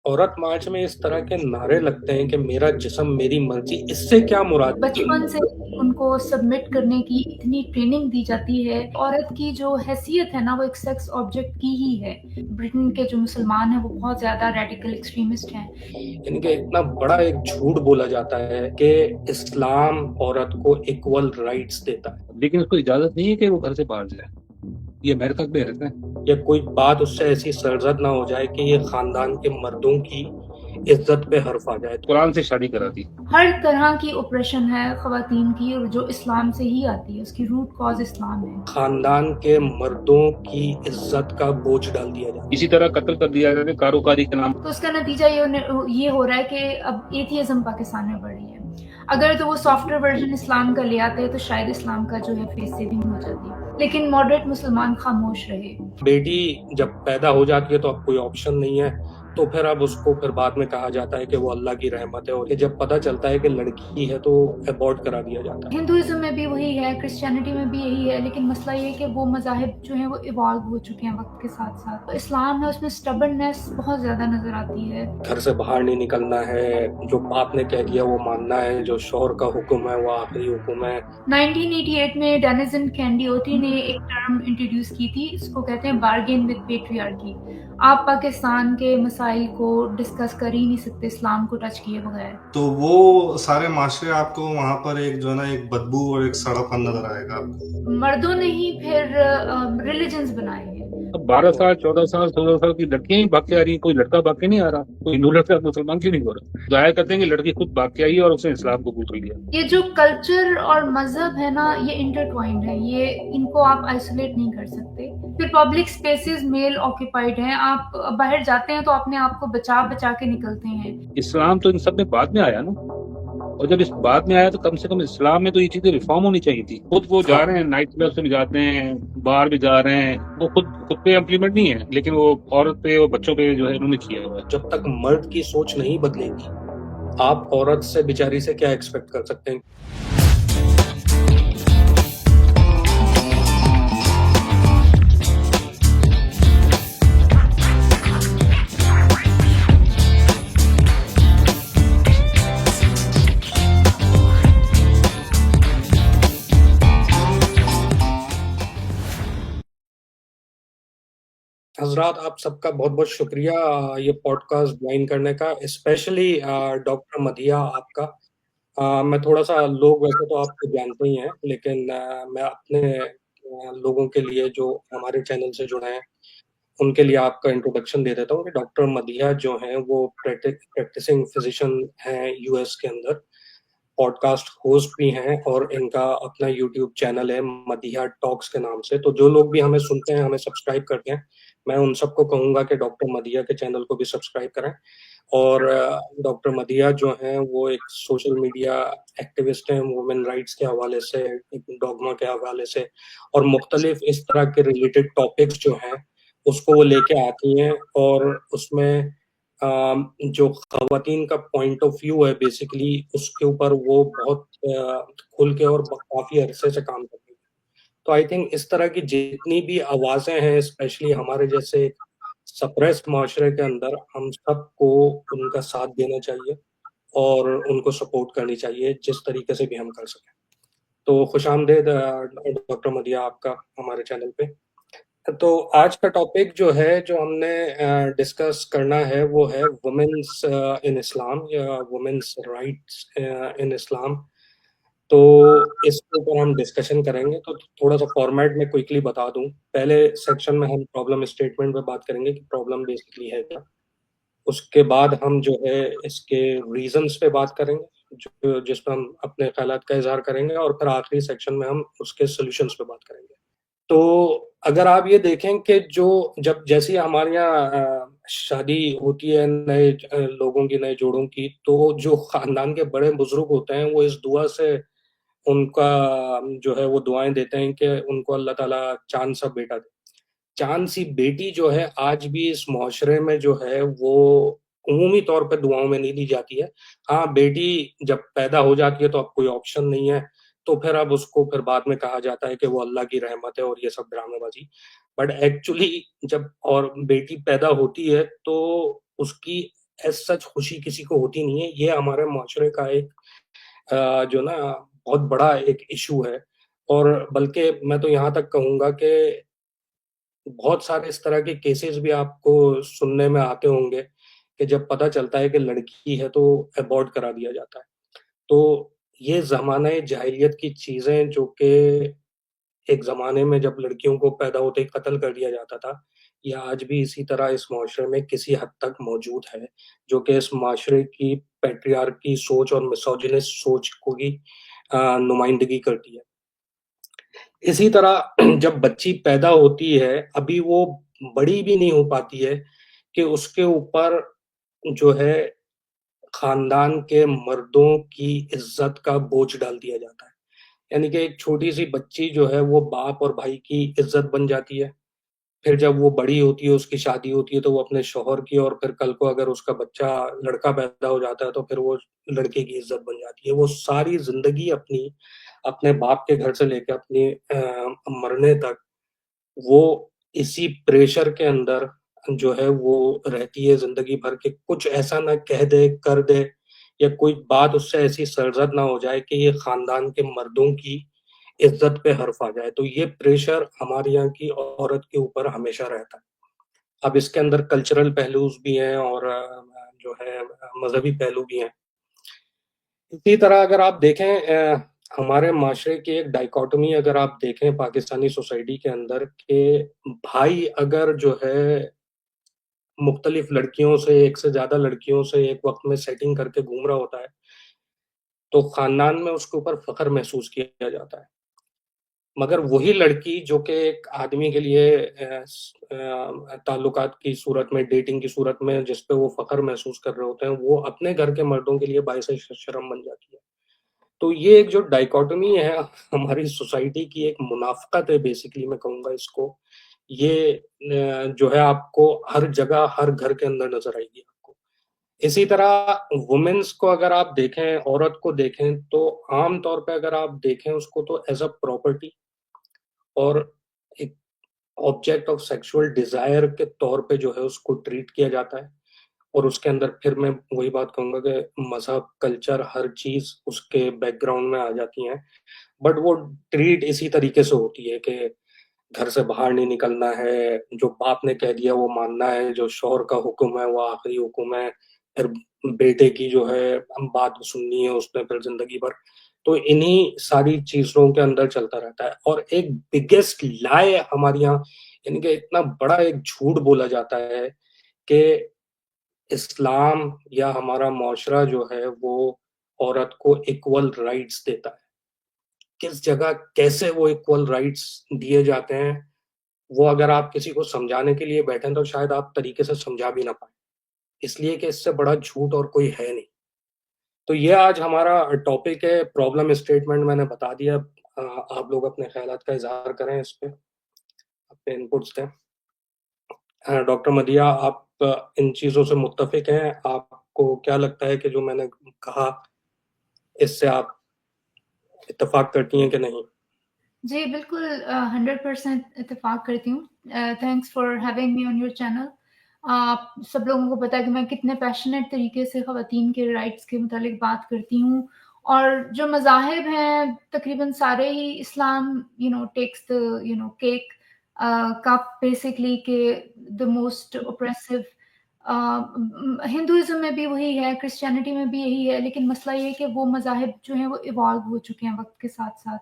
औरत मार्च में इस तरह के नारे लगते हैं कि मेरा जिस्म मेरी मर्जी, इससे क्या मुराद है? बचपन से ही उनको सबमिट करने की इतनी ट्रेनिंग दी जाती है। औरत की जो हैसियत है ना, वो एक सेक्स ऑब्जेक्ट की ही है। ब्रिटेन के जो मुसलमान हैं वो बहुत ज़्यादा रेडिकल एक्सट्रीमिस्ट हैं। यानी कि इतना बड़ा एक झूठ बोला जाता है कि इस्लाम औरत को इक्वल राइट्स देता है, लेकिन उसको इजाजत नहीं है कि वो घर से बाहर जाए। ये अमेरिका में रहते हैं। या कोई बात उससे ऐसी सरजद ना हो जाए कि ये खानदान के मर्दों की इज्जत पे हर्फ आ जाए। कुरान से शादी करा दी। हर तरह की ऑपरेशन है ख़वातीन की, और जो इस्लाम से ही आती है, उसकी रूट कॉज इस्लाम है। खानदान के मर्दों की इज्जत का बोझ डाल दिया जाता है। इसी तरह कत्ल कर दिया जाता है कारोकारी के नाम। तो उसका नतीजा ये हो रहा है कि अब एथियज्म पाकिस्तान में बढ़ रही है। अगर तो वो सॉफ्टवेयर वर्जन इस्लाम का ले आते हैं तो शायद इस्लाम का जो है फेस सेविंग हो जाती, लेकिन मॉडरेट मुसलमान खामोश रहे। बेटी जब पैदा हो जाती है तो अब कोई ऑप्शन नहीं है, तो फिर अब उसको फिर बाद में कहा जाता है कि वो अल्लाह की रहमत है, और जब पता चलता है कि लड़की है तो अबॉर्ट करा दिया जाता है। हिंदुइज्म में भी वही है, क्रिश्चियनिटी में भी यही है, लेकिन मसला ये है कि वो मज़ाहिब जो हैं वो इवॉल्व हो चुके हैं वक्त के साथ साथ। तो इस्लाम है, उसमें स्टबर्ननेस बहुत ज़्यादा नज़र आती है। घर से बाहर नहीं निकलना है, जो बाप ने कह दिया वो मानना है, जो शौहर का हुक्म है वो आखिरी हुक्म है। 1988 में डेनिसन कैंडियोटी ने एक टर्म इंट्रोड्यूस की थी, इसको कहते हैं बार्गेन विद पेट्रियार्की। आप पाकिस्तान के मसाइल को डिस्कस कर ही नहीं सकते इस्लाम को टच किए बगैर। तो वो सारे माशरे आपको वहाँ पर एक जो है ना एक बदबू और एक सड़ापन नजर आएगा आपको। मर्दों ने ही फिर रिलीजन्स बनाए हैं। अब 12 साल 14 साल 16 साल की लड़कियां ही भाग के आ रही हैं, कोई लड़का भाग के नहीं आ रहा। कोई हिंदू लड़का मुसलमान क्यों नहीं हो रहा? जाहिर करते हैं कि लड़की खुद भाग के आई और उसने इस्लाम कबूल कर लिया। ये जो कल्चर और मजहब है ना, ये इंटरट्वाइंड है, ये इनको आप आइसोलेट नहीं कर सकते। फिर पब्लिक स्पेसेस मेल ऑक्यूपाइड हैं, आप बाहर जाते हैं तो अपने आप को बचा बचा के निकलते हैं। इस्लाम तो इन सब में बाद में आया ना, और जब इस बाद में आया तो कम से कम इस्लाम में तो ये चीजें रिफॉर्म होनी चाहिए थी। खुद वो जा रहे हैं, नाइट क्लब में जाते हैं, बाहर भी जा रहे हैं, वो खुद खुद पे इम्प्लीमेंट नहीं है, लेकिन वो औरत पे और बच्चों पे जो है उन्होंने किया हुआ है। जब तक मर्द की सोच नहीं बदलेगी, आप औरत से बेचारी से क्या एक्सपेक्ट कर सकते हैं? हजरात, आप सबका बहुत बहुत शुक्रिया ये पॉडकास्ट ज्वाइन करने का, स्पेशली डॉक्टर मदिया आपका। मैं थोड़ा सा, लोग वैसे तो आपको जानते ही हैं, लेकिन मैं अपने लोगों के लिए जो हमारे चैनल से जुड़े हैं उनके लिए आपका इंट्रोडक्शन दे देता हूँ कि डॉक्टर मदिया जो हैं वो प्रैक्टिसिंग फिजिशियन हैं यूएस के अंदर, पॉडकास्ट होस्ट भी हैं, और इनका अपना यूट्यूब चैनल है मदिया टॉक्स के नाम से। तो जो लोग भी हमें सुनते हैं, हमें सब्सक्राइब करते हैं, मैं उन सबको कहूंगा कि डॉक्टर मदिया के चैनल को भी सब्सक्राइब करें। और डॉक्टर मदिया जो हैं वो एक सोशल मीडिया एक्टिविस्ट हैं, वुमेन राइट्स के हवाले से, डॉगमा के हवाले से, और मुख्तलिफ इस तरह के रिलेटेड टॉपिक्स जो हैं उसको वो लेके आती हैं, और उसमें जो खवातीन का पॉइंट ऑफ व्यू है बेसिकली उसके ऊपर वो बहुत खुल के और काफी अरसे से काम कर रही है। तो आई थिंक इस तरह की जितनी भी आवाजें हैं, स्पेशली हमारे जैसे सप्रेस्ड माशरे के अंदर, हम सबको उनका साथ देना चाहिए और उनको सपोर्ट करनी चाहिए जिस तरीके से भी हम कर सकें। तो खुशामदीद डॉक्टर मदिया आपका हमारे चैनल पे। तो आज का टॉपिक जो है, जो हमने डिस्कस करना है, वो है वुमेन्स इन इस्लाम, या वुमेन्स राइट्स इन इस्लाम। तो इसके ऊपर हम डिस्कशन करेंगे। तो थोड़ा सा फॉर्मेट में क्विकली बता दूं, पहले सेक्शन में हम प्रॉब्लम स्टेटमेंट पे बात करेंगे कि प्रॉब्लम बेसिकली है क्या। उसके बाद हम जो है इसके रीजंस पे बात करेंगे, जो जिसमें हम अपने ख्यालात का इजहार करेंगे, और फिर आखिरी सेक्शन में हम उसके सोल्यूशंस पे बात करेंगे। तो अगर आप ये देखें कि जो जब जैसे हमारे यहाँ शादी होती है नए लोगों की, नए जोड़ों की, तो जो खानदान के बड़े बुजुर्ग होते हैं वो इस दुआ से उनका जो है वो दुआएं देते हैं कि उनको अल्लाह ताला चांद सा बेटा दे। चांद सी बेटी जो है आज भी इस मुआशरे में जो है वो उमूमी तौर पे दुआओं में नहीं दी जाती है। हाँ, बेटी जब पैदा हो जाती है तो अब कोई ऑप्शन नहीं है, तो फिर अब उसको फिर बाद में कहा जाता है कि वो अल्लाह की रहमत है और ये सब ड्रामेबाजी। बट एक्चुअली जब और बेटी पैदा होती है तो उसकी एज़ सच खुशी किसी को होती नहीं है। ये हमारे माशरे का एक जो ना बहुत बड़ा एक इश्यू है, और बल्कि मैं तो यहाँ तक कहूँगा कि बहुत सारे इस तरह के केसेस भी आपको सुनने में आते होंगे कि जब पता चलता है कि लड़की है तो अबॉर्ट करा दिया जाता है। तो ये ज़माने जाहिलियत की चीज़ें जो कि एक ज़माने में जब लड़कियों को पैदा होते ही कत्ल कर दिया जाता था, ये आज भी इसी तरह इस माशरे में किसी हद तक मौजूद है, जो कि इस माशरे की पैट्रियार्की सोच और मिसोजिनिस्ट सोच को ही नुमाइंदगी करती है। इसी तरह जब बच्ची पैदा होती है, अभी वो बड़ी भी नहीं हो पाती है कि उसके ऊपर जो है खानदान के मर्दों की इज़्ज़त का बोझ डाल दिया जाता है। यानी कि एक छोटी-सी बच्ची जो है वो बाप और भाई की इज़्ज़त बन जाती है। फिर जब वो बड़ी होती है, उसकी शादी होती है तो वो अपने शौहर की, और फिर कल को अगर उसका बच्चा लड़का पैदा हो जाता है तो फिर वो लड़के की इज़्ज़त बन जाती है। वो सारी ज़िंदगी अपनी, अपने बाप के घर से लेके अपनी मरने तक वो इसी प्रेशर के अंदर जो है वो रहती है ज़िंदगी भर कि कुछ ऐसा ना कह दे, कर दे, या कोई बात उससे ऐसी सरज़द ना हो जाए कि ये ख़ानदान के मर्दों की इज़्ज़त पे हर्फ़ आ जाए। तो ये प्रेशर हमारे यहाँ की औरत के ऊपर हमेशा रहता है। अब इसके अंदर कल्चरल पहलूज़ भी हैं और जो है मज़हबी पहलू भी हैं। इसी तरह अगर आप देखें हमारे माशरे की एक डाइकोटोमी अगर आप देखें पाकिस्तानी सोसाइटी के अंदर कि भाई अगर जो है मुख्तलिफ लड़कियों से, एक से ज़्यादा लड़कियों से एक वक़्त में सेटिंग करके घूम रहा होता है, तो ख़ानदान में उसके ऊपर फ़ख्र महसूस किया जाता है। मगर वही लड़की जो कि एक आदमी के लिए ताल्लुकात की सूरत में, डेटिंग की सूरत में जिस पे वो फ़ख्र महसूस कर रहे होते हैं, वो अपने घर के मर्दों के लिए बाइस शर्म बन जाती है। तो ये एक जो डाइकोटोमी है हमारी सोसाइटी की एक मुनाफ़िकत है बेसिकली मैं कहूँगा इसको। ये जो है आपको हर जगह, हर घर के अंदर नज़र आएगी आपको। इसी तरह वुमेन्स को अगर आप देखें, औरत को देखें तो आम तौर पे अगर आप देखें उसको तो एज़ अ प्रॉपर्टी और एक ऑब्जेक्ट ऑफ सेक्सुअल डिज़ायर के तौर पे जो है उसको ट्रीट किया जाता है। और उसके अंदर फिर मैं वही बात कहूँगा कि मज़हब, कल्चर हर चीज़ उसके बैकग्राउंड में आ जाती हैं। बट वो ट्रीट इसी तरीके से होती है कि घर से बाहर नहीं निकलना है, जो बाप ने कह दिया वो मानना है, जो शौहर का हुक्म है वो आखिरी हुक्म है, फिर बेटे की जो है बात सुननी है उसने फिर ज़िंदगी भर। तो इन्हीं सारी चीज़ों के अंदर चलता रहता है, और एक बिगेस्ट लाई हमारे यहाँ, यानी कि इतना बड़ा एक झूठ बोला जाता है कि इस्लाम या हमारा मुआशरा जो है वो औरत को इक्वल राइट्स देता है। किस जगह कैसे वो इक्वल राइट्स दिए जाते हैं, वो अगर आप किसी को समझाने के लिए बैठें तो शायद आप तरीके से समझा भी ना पाएँ। इसलिए कि इससे बड़ा झूठ और कोई है नहीं। तो ये आज हमारा टॉपिक है, प्रॉब्लम स्टेटमेंट मैंने बता दिया। आप लोग अपने ख़यालात का इज़हार करें इस पे, अपने इनपुट्स दें। डॉक्टर मदिया आप इन चीज़ों से मुत्तफ़िक हैं? आपको क्या लगता है कि जो मैंने कहा इससे आप इत्तेफ़ाक करती हैं कि नहीं? जी, बिल्कुल 100% इत्तेफ़ाक करती हूँ। Thanks for having me on your channel. आप सब लोगों को पता है कि मैं कितने पैशनेट तरीके से ख़वातीन के राइट्स के मुतालिक बात करती हूँ, और जो मज़ाहिब हैं तकरीबन सारे ही Islam takes the cake cup basically के द मोस्ट ऑप्रेसिव। हिंदुइज़्म में भी वही है, क्रिश्चियनिटी में भी यही है, लेकिन मसला ये है कि वो मज़ाहिब जो हैं वो इवॉल्व हो चुके हैं वक़्त के साथ-साथ।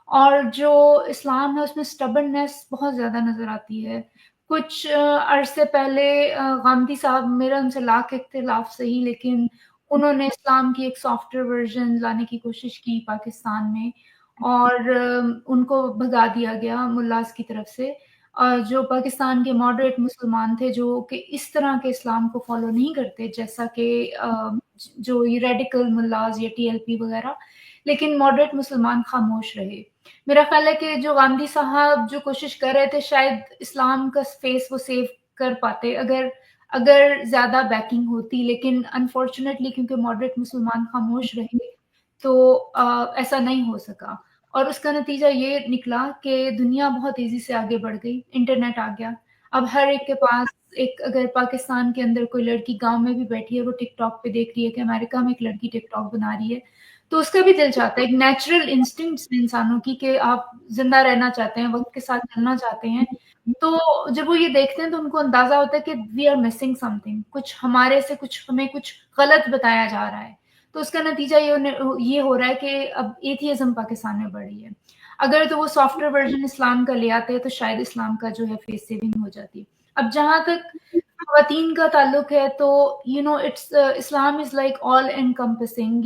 और जो इस्लाम है उसमें स्टबर्ननेस बहुत ज़्यादा नज़र आती है। कुछ अरसे पहले गांधी साहब, मेरा उनसे लाख इख्तिलाफ़ सही, लेकिन उन्होंने इस्लाम की एक सॉफ्टर वर्ज़न लाने की कोशिश की पाकिस्तान में, और उनको भगा दिया गया मुल्लाज़ की तरफ से। जो पाकिस्तान के मॉडरेट मुसलमान थे जो कि इस तरह के इस्लाम को फ़ॉलो नहीं करते जैसा कि जो ये रेडिकल मुल्लाज़ या टीएलपी वग़ैरह, लेकिन मॉडरेट मुसलमान खामोश रहे। मेरा ख़्याल है कि जो गांधी साहब जो कोशिश कर रहे थे शायद इस्लाम का फ़ेस वो सेव कर पाते अगर अगर ज़्यादा बैकिंग होती, लेकिन अनफॉर्च्यूनेटली क्योंकि मॉडरेट मुसलमान खामोश रहे तो ऐसा नहीं हो सका, और उसका नतीजा ये निकला कि दुनिया बहुत तेज़ी से आगे बढ़ गई, इंटरनेट आ गया। अब हर एक के पास एक अगर पाकिस्तान के अंदर कोई लड़की गाँव में भी बैठी है, वो टिकटॉक पे देख रही है कि अमेरिका में एक लड़की टिकटॉक बना रही है, तो उसका भी दिल चाहता है। एक नेचुरल इंस्टिंक्ट्स हैं इंसानों की कि आप ज़िंदा रहना चाहते हैं, वक़्त के साथ चलना चाहते हैं। तो जब वो ये देखते हैं तो उनको अंदाज़ा होता है कि वी आर मिसिंग समथिंग, कुछ हमारे से कुछ हमें कुछ गलत बताया जा रहा है। तो उसका नतीजा ये हो रहा है कि अब एथियज़्म पाकिस्तान में बढ़ रही है। अगर तो वो सॉफ्टवेयर वर्ज़न इस्लाम का ले आते हैं तो शायद इस्लाम का जो है फेस सेविंग हो जाती। अब जहाँ तक ख़वातीन का ताल्लुक है तो it's Islam is like all encompassing.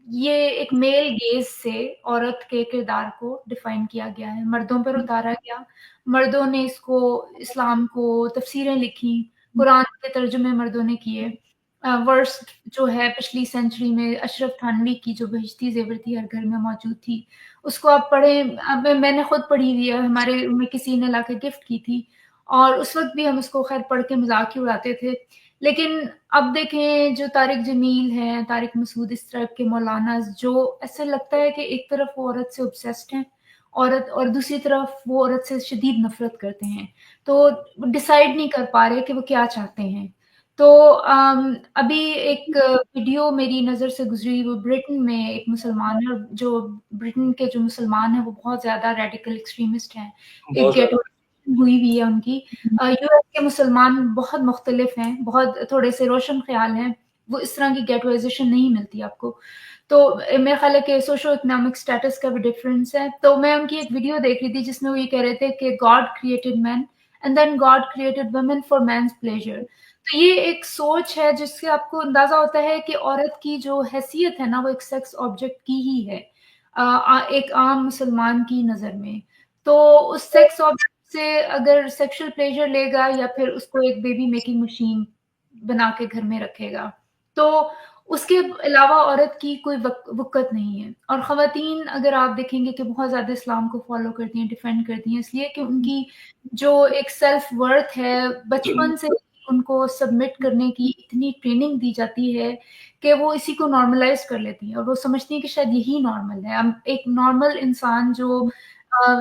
ये एक मेल गेज़ से औरत के किरदार को डिफ़ाइन किया गया है, मर्दों पर उतारा गया। मर्दों ने इसको इस्लाम को तफ़सीरें लिखी, कुरान के तर्जुमे मर्दों ने किए। वर्स जो है पिछली सेंचुरी में अशरफ थानवी की जो बहिश्ती ज़ेवर थी, हर घर में मौजूद थी, उसको आप पढ़ें। अब मैंने खुद पढ़ी हुई है, हमारे में किसी ने लाके गिफ्ट की थी और उस वक़्त भी हम उसको ख़ैर पढ़ के मज़ाक ही उड़ाते थे। लेकिन अब देखें जो तारिक जमील हैं, तारिक मसूद, इस तरह के मौलानाज़ जो ऐसा लगता है कि एक तरफ वो औरत से ऑब्सेस्ड हैं, औरत और दूसरी तरफ वो औरत से शदीद नफ़रत करते हैं। तो डिसाइड नहीं कर पा रहे कि वो क्या चाहते हैं। तो अभी एक वीडियो मेरी नज़र से गुज़री, वो ब्रिटेन में एक मुसलमान है और जो ब्रिटेन के जो मुसलमान हैं वो बहुत ज़्यादा रेडिकल एक्सट्रीमिस्ट हैं। एक बहुत ज़्यादा। गेटो हुई हुई है उनकी। यूएस के मुसलमान बहुत मुख्तलिफ हैं, बहुत थोड़े से रोशन ख़्याल हैं, वो इस तरह की गेटोइज़ेशन नहीं मिलती आपको। तो मेरा ख़्याल है कि सोशो इकोनॉमिक स्टेटस का भी डिफ़रेंस है। तो मैं उनकी एक वीडियो देख रही थी जिसमें वो ये कह रहे थे कि God created man and then God created women for man's pleasure. तो ये एक सोच है जिससे आपको अंदाज़ा होता है कि औरत की जो हैसियत है ना, वो एक सेक्स ऑब्जेक्ट की ही है एक आम मुसलमान की नज़र में। तो उस सेक्स ऑब्जेक्ट से अगर सेक्सुअल प्लेज़र लेगा या फिर उसको एक बेबी मेकिंग मशीन बना के घर में रखेगा, तो उसके अलावा औरत की कोई वक़्त नहीं है। और ख़वातीन अगर आप देखेंगे कि बहुत ज़्यादा इस्लाम को फ़ॉलो करती हैं, डिफेंड करती हैं, इसलिए कि उनकी जो एक सेल्फ वर्थ है, बचपन से उनको सबमिट करने की इतनी ट्रेनिंग दी जाती है कि वो इसी को नॉर्मलाइज़ कर लेती हैं और वो समझती हैं कि शायद यही नॉर्मल है। एक नॉर्मल इंसान जो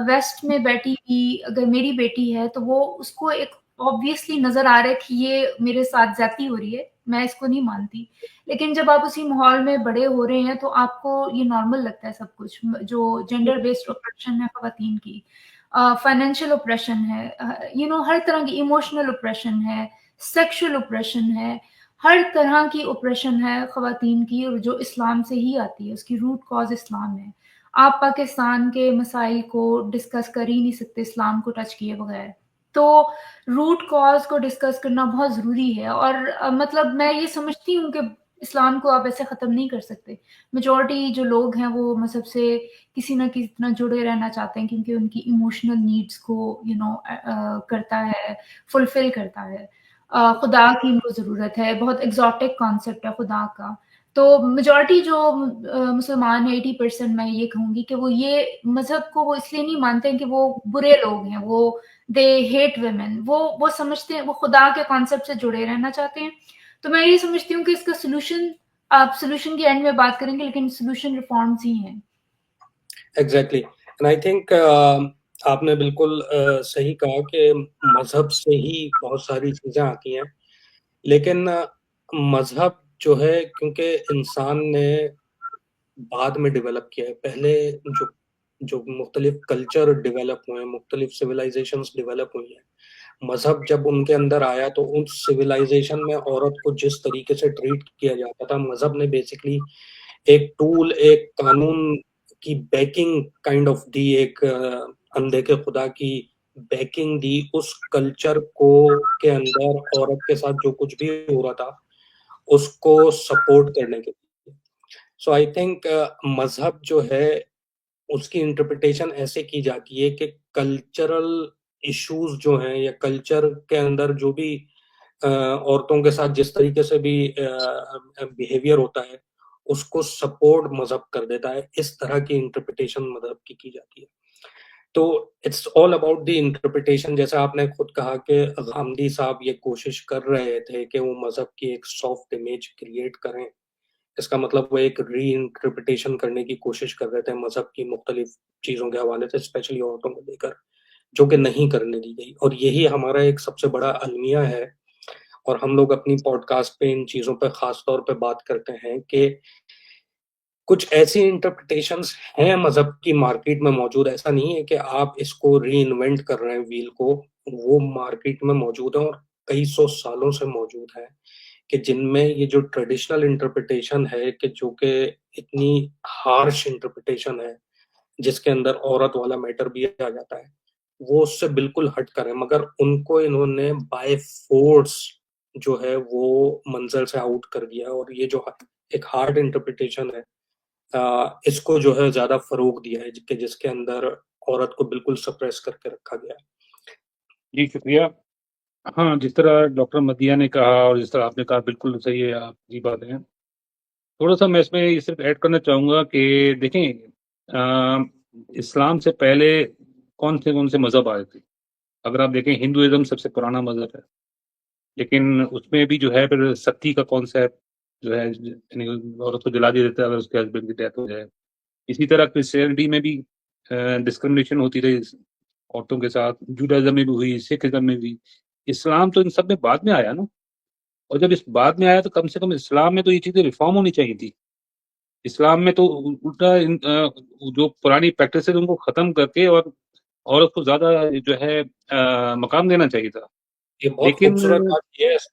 वेस्ट में बैठी हुई अगर मेरी बेटी है, तो वो उसको एक ऑब्वियसली नज़र आ रहा है कि ये मेरे साथ ज़्यादती हो रही है, मैं इसको नहीं मानती। लेकिन जब आप उसी माहौल में बड़े हो रहे हैं, तो आपको ये नॉर्मल लगता है सब कुछ। जो जेंडर बेस्ड ऑपरेशन है ख़वातीन की, फाइनेंशियल ऑपरेशन है, हर तरह की इमोशनल ऑपरेशन है, सेक्सुअल ऑपरेशन है, हर तरह की ऑपरेशन है ख़वातीन की और जो इस्लाम से ही आती है, उसकी रूट कॉज़ इस्लाम है। आप पाकिस्तान के मसाइल को डिस्कस कर ही नहीं सकते इस्लाम को टच किए बगैर। तो रूट कॉज़ को डिस्कस करना बहुत ज़रूरी है और मतलब मैं ये समझती हूँ कि इस्लाम को आप ऐसे ख़त्म नहीं कर सकते। मेजॉरिटी जो लोग हैं वो मज़हब से किसी न किसी तरह जुड़े रहना चाहते हैं क्योंकि उनकी इमोशनल नीड्स को करता है, फुलफ़िल करता है। खुदा की उनको ज़रूरत है, बहुत एक्ज़ॉटिक कॉन्सेप्ट है खुदा का। तो मेजॉरिटी जो मुसलमान है 80% मैं ये कहूँगी कि वो ये मज़हब को वो इसलिए नहीं मानते हैं कि वो बुरे लोग हैं, वो दे हेट वुमेन, वो समझते हैं वो खुदा के कॉन्सेप्ट से जुड़े रहना चाहते हैं। तो मैं ये समझती हूँ कि इसका सॉल्यूशन आप सॉल्यूशन के एंड में बात करेंगे लेकिन सॉल्यूशन रिफॉर्म्स ही हैं। एग्ज़ैक्टली एंड आई थिंक आपने बिल्कुल सही कहा कि मज़हब से ही बहुत सारी चीज़ें आती हैं। लेकिन मज़हब जो है क्योंकि इंसान ने बाद में डेवलप किया है। पहले जो जो मुख्तलिफ कल्चर डेवलप हुए हैं, मुख्तलिफ सिविलाइज़ेशंस डेवलप हुई हैं। मज़हब जब उनके अंदर आया तो उस सिविलाइज़ेशन में औरत को जिस तरीके से ट्रीट किया जाता था, मज़हब ने बेसिकली एक टूल, एक कानून की बैकिंग काइंड ऑफ दी, एक अनदेखे खुदा की बैकिंग दी उस कल्चर को के अंदर औरत के साथ जो कुछ भी हो रहा था, उसको सपोर्ट करने के लिए। सो आई थिंक मज़हब जो है उसकी इंटरप्रिटेशन ऐसे की जाती है कि कल्चरल इश्यूज जो हैं या कल्चर के अंदर जो भी औरतों के साथ जिस तरीके से भी बिहेवियर होता है उसको सपोर्ट मजहब कर देता है। इस तरह की इंटरप्रिटेशन मजहब की जाती है। तो it's all about the interpretation. जैसा आपने खुद कहा कि गांधी साहब ये कोशिश कर रहे थे कि वो मजहब की एक सॉफ्ट इमेज क्रिएट करें। इसका मतलब वो एक री इंटरप्रिटेशन करने की कोशिश कर रहे थे मजहब की मुख्तलिफ चीज़ों के हवाले से, स्पेशली औरतों को लेकर। जो कि नहीं करने दी गई, और यही हमारा एक सबसे बड़ा अलमिया है। और हम लोग अपनी पॉडकास्ट पे इन चीज़ों पे ख़ास तौर पे बात करते हैं कि कुछ ऐसी इंटरप्रिटेशंस हैं मज़हब की मार्केट में मौजूद, ऐसा नहीं है कि आप इसको रीइन्वेंट कर रहे हैं व्हील को, वो मार्केट में मौजूद है और कई सौ सालों से मौजूद है, कि जिनमें ये जो ट्रेडिशनल इंटरप्रिटेशन है कि जो कि इतनी हार्श इंटरप्रिटेशन है, जिसके अंदर औरत वाला मैटर भी आ जाता है, वो उससे बिल्कुल हटकर है, मगर उनको इन्होंने बाय फोर्स जो है वो मंज़र से आउट कर दिया, और ये जो एक हार्ड इंटरप्रिटेशन है, इसको जो है ज़्यादा फ़रोग़ दिया है, कि जिसके अंदर औरत को बिल्कुल सप्रेस करके रखा गया है। जी, शुक्रिया। हाँ, जिस तरह डॉक्टर मदीया ने कहा और जिस तरह आपने कहा बिल्कुल सही है, आपकी बातें हैं। थोड़ा-सा मैं इसमें ये सिर्फ़ ऐड करना चाहूँगा कि देखें इस्लाम से पहले कौन से मज़हब आए थे? अगर आप देखें हिंदुइज़्म सबसे पुराना मज़हब है, लेकिन उसमें भी जो है फिर सती का कॉन्सेप्ट जो है यानी औरत को जला दिया जाता है अगर उसके हस्बैंड की डेथ हो जाए। इसी तरह क्रिश्चियनिटी में भी डिस्क्रिमिनेशन होती रही औरतों के साथ, जुडाइज़्म में भी हुई, सिखिज़्म में भी। इस्लाम तो इन सब में बाद में आया ना, और जब इस बाद में आया तो कम से कम इस्लाम में तो ये चीज़ें रिफ़ॉर्म होनी चाहिए थी। इस्लाम में तो उल्टा जो पुरानी प्रैक्टिस है उनको ख़त्म करके और औरत को ज़्यादा जो है मकाम देना चाहिए था। ये बहुत लेकिन खूबसूरत बात ये है, इस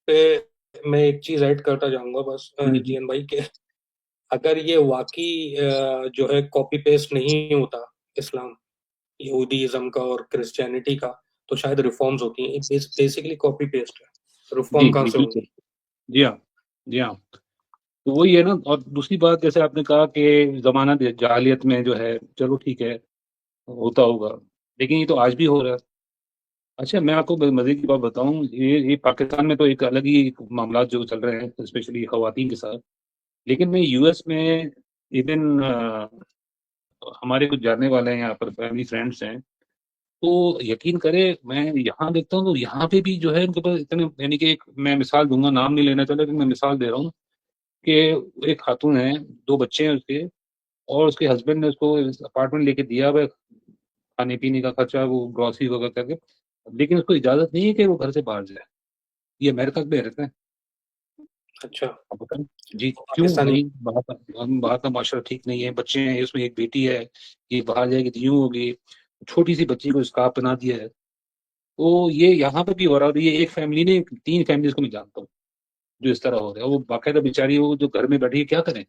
पे मैं एक चीज़ ऐड करता जाऊँगा बस, हुँ, जीएन भाई, के अगर ये वाक़ई जो है कॉपी पेस्ट नहीं होता इस्लाम, यहूदीइज़्म का और क्रिश्चियनिटी का, तो शायद रिफ़ॉर्म्स होती हैं। ये बेसिकली कॉपी पेस्ट है। रिफ़ॉर्म जी, कहाँ जी, से बिल्कुल। होंगी? जी हाँ, जी हाँ। तो वही है ना, और दूसरी बात जैसे आपने कहा कि ज़माना जाहिलियत में जो है चलो ठीक है, होता होगा, लेकिन ये तो आज भी हो रहा है। अच्छा, मैं आपको मज़े की बात बताऊँ, ये पाकिस्तान में तो एक अलग ही मामलात जो चल रहे हैं, स्पेशली ख़वातीन के साथ। लेकिन मैं यूएस में इवन हमारे कुछ जानने वाले हैं यहाँ पर, फैमिली फ्रेंड्स हैं, तो यकीन करें मैं यहाँ देखता हूँ तो यहाँ पे भी जो है उनके पास इतने, यानी कि एक मैं मिसाल दूँगा, नाम नहीं लेना चाहता लेकिन मैं मिसाल दे रहा हूँ कि एक खातून है, 2 बच्चे हैं उसके, और उसके हस्बैंड ने उसको अपार्टमेंट लेके दिया हुआ है, खाने-पीने का खर्चा, वो ग्रोसरी वगैरह करके, लेकिन उसको इजाज़त नहीं है कि वो घर से बाहर जाए। ये अमेरिका में रहते हैं। अच्छा, आप बताएँ? जी, क्यों पाकिस्तानी। भई? बाहर का माशरा ठीक नहीं है, बच्चे हैं, उसमें एक बेटी है, ये बाहर जाएगी तो यूँ होगी, छोटी-सी बच्ची को स्कार्फ़ पहना दिया है। तो ये यहाँ पे भी हो रहा है, और ये एक फैमिली नहीं 3 फैमिलीज़ को मैं जानता हूँ, जो इस तरह हो रहा है। वो बाकायदा बेचारी वो जो घर में बैठी है क्या करें?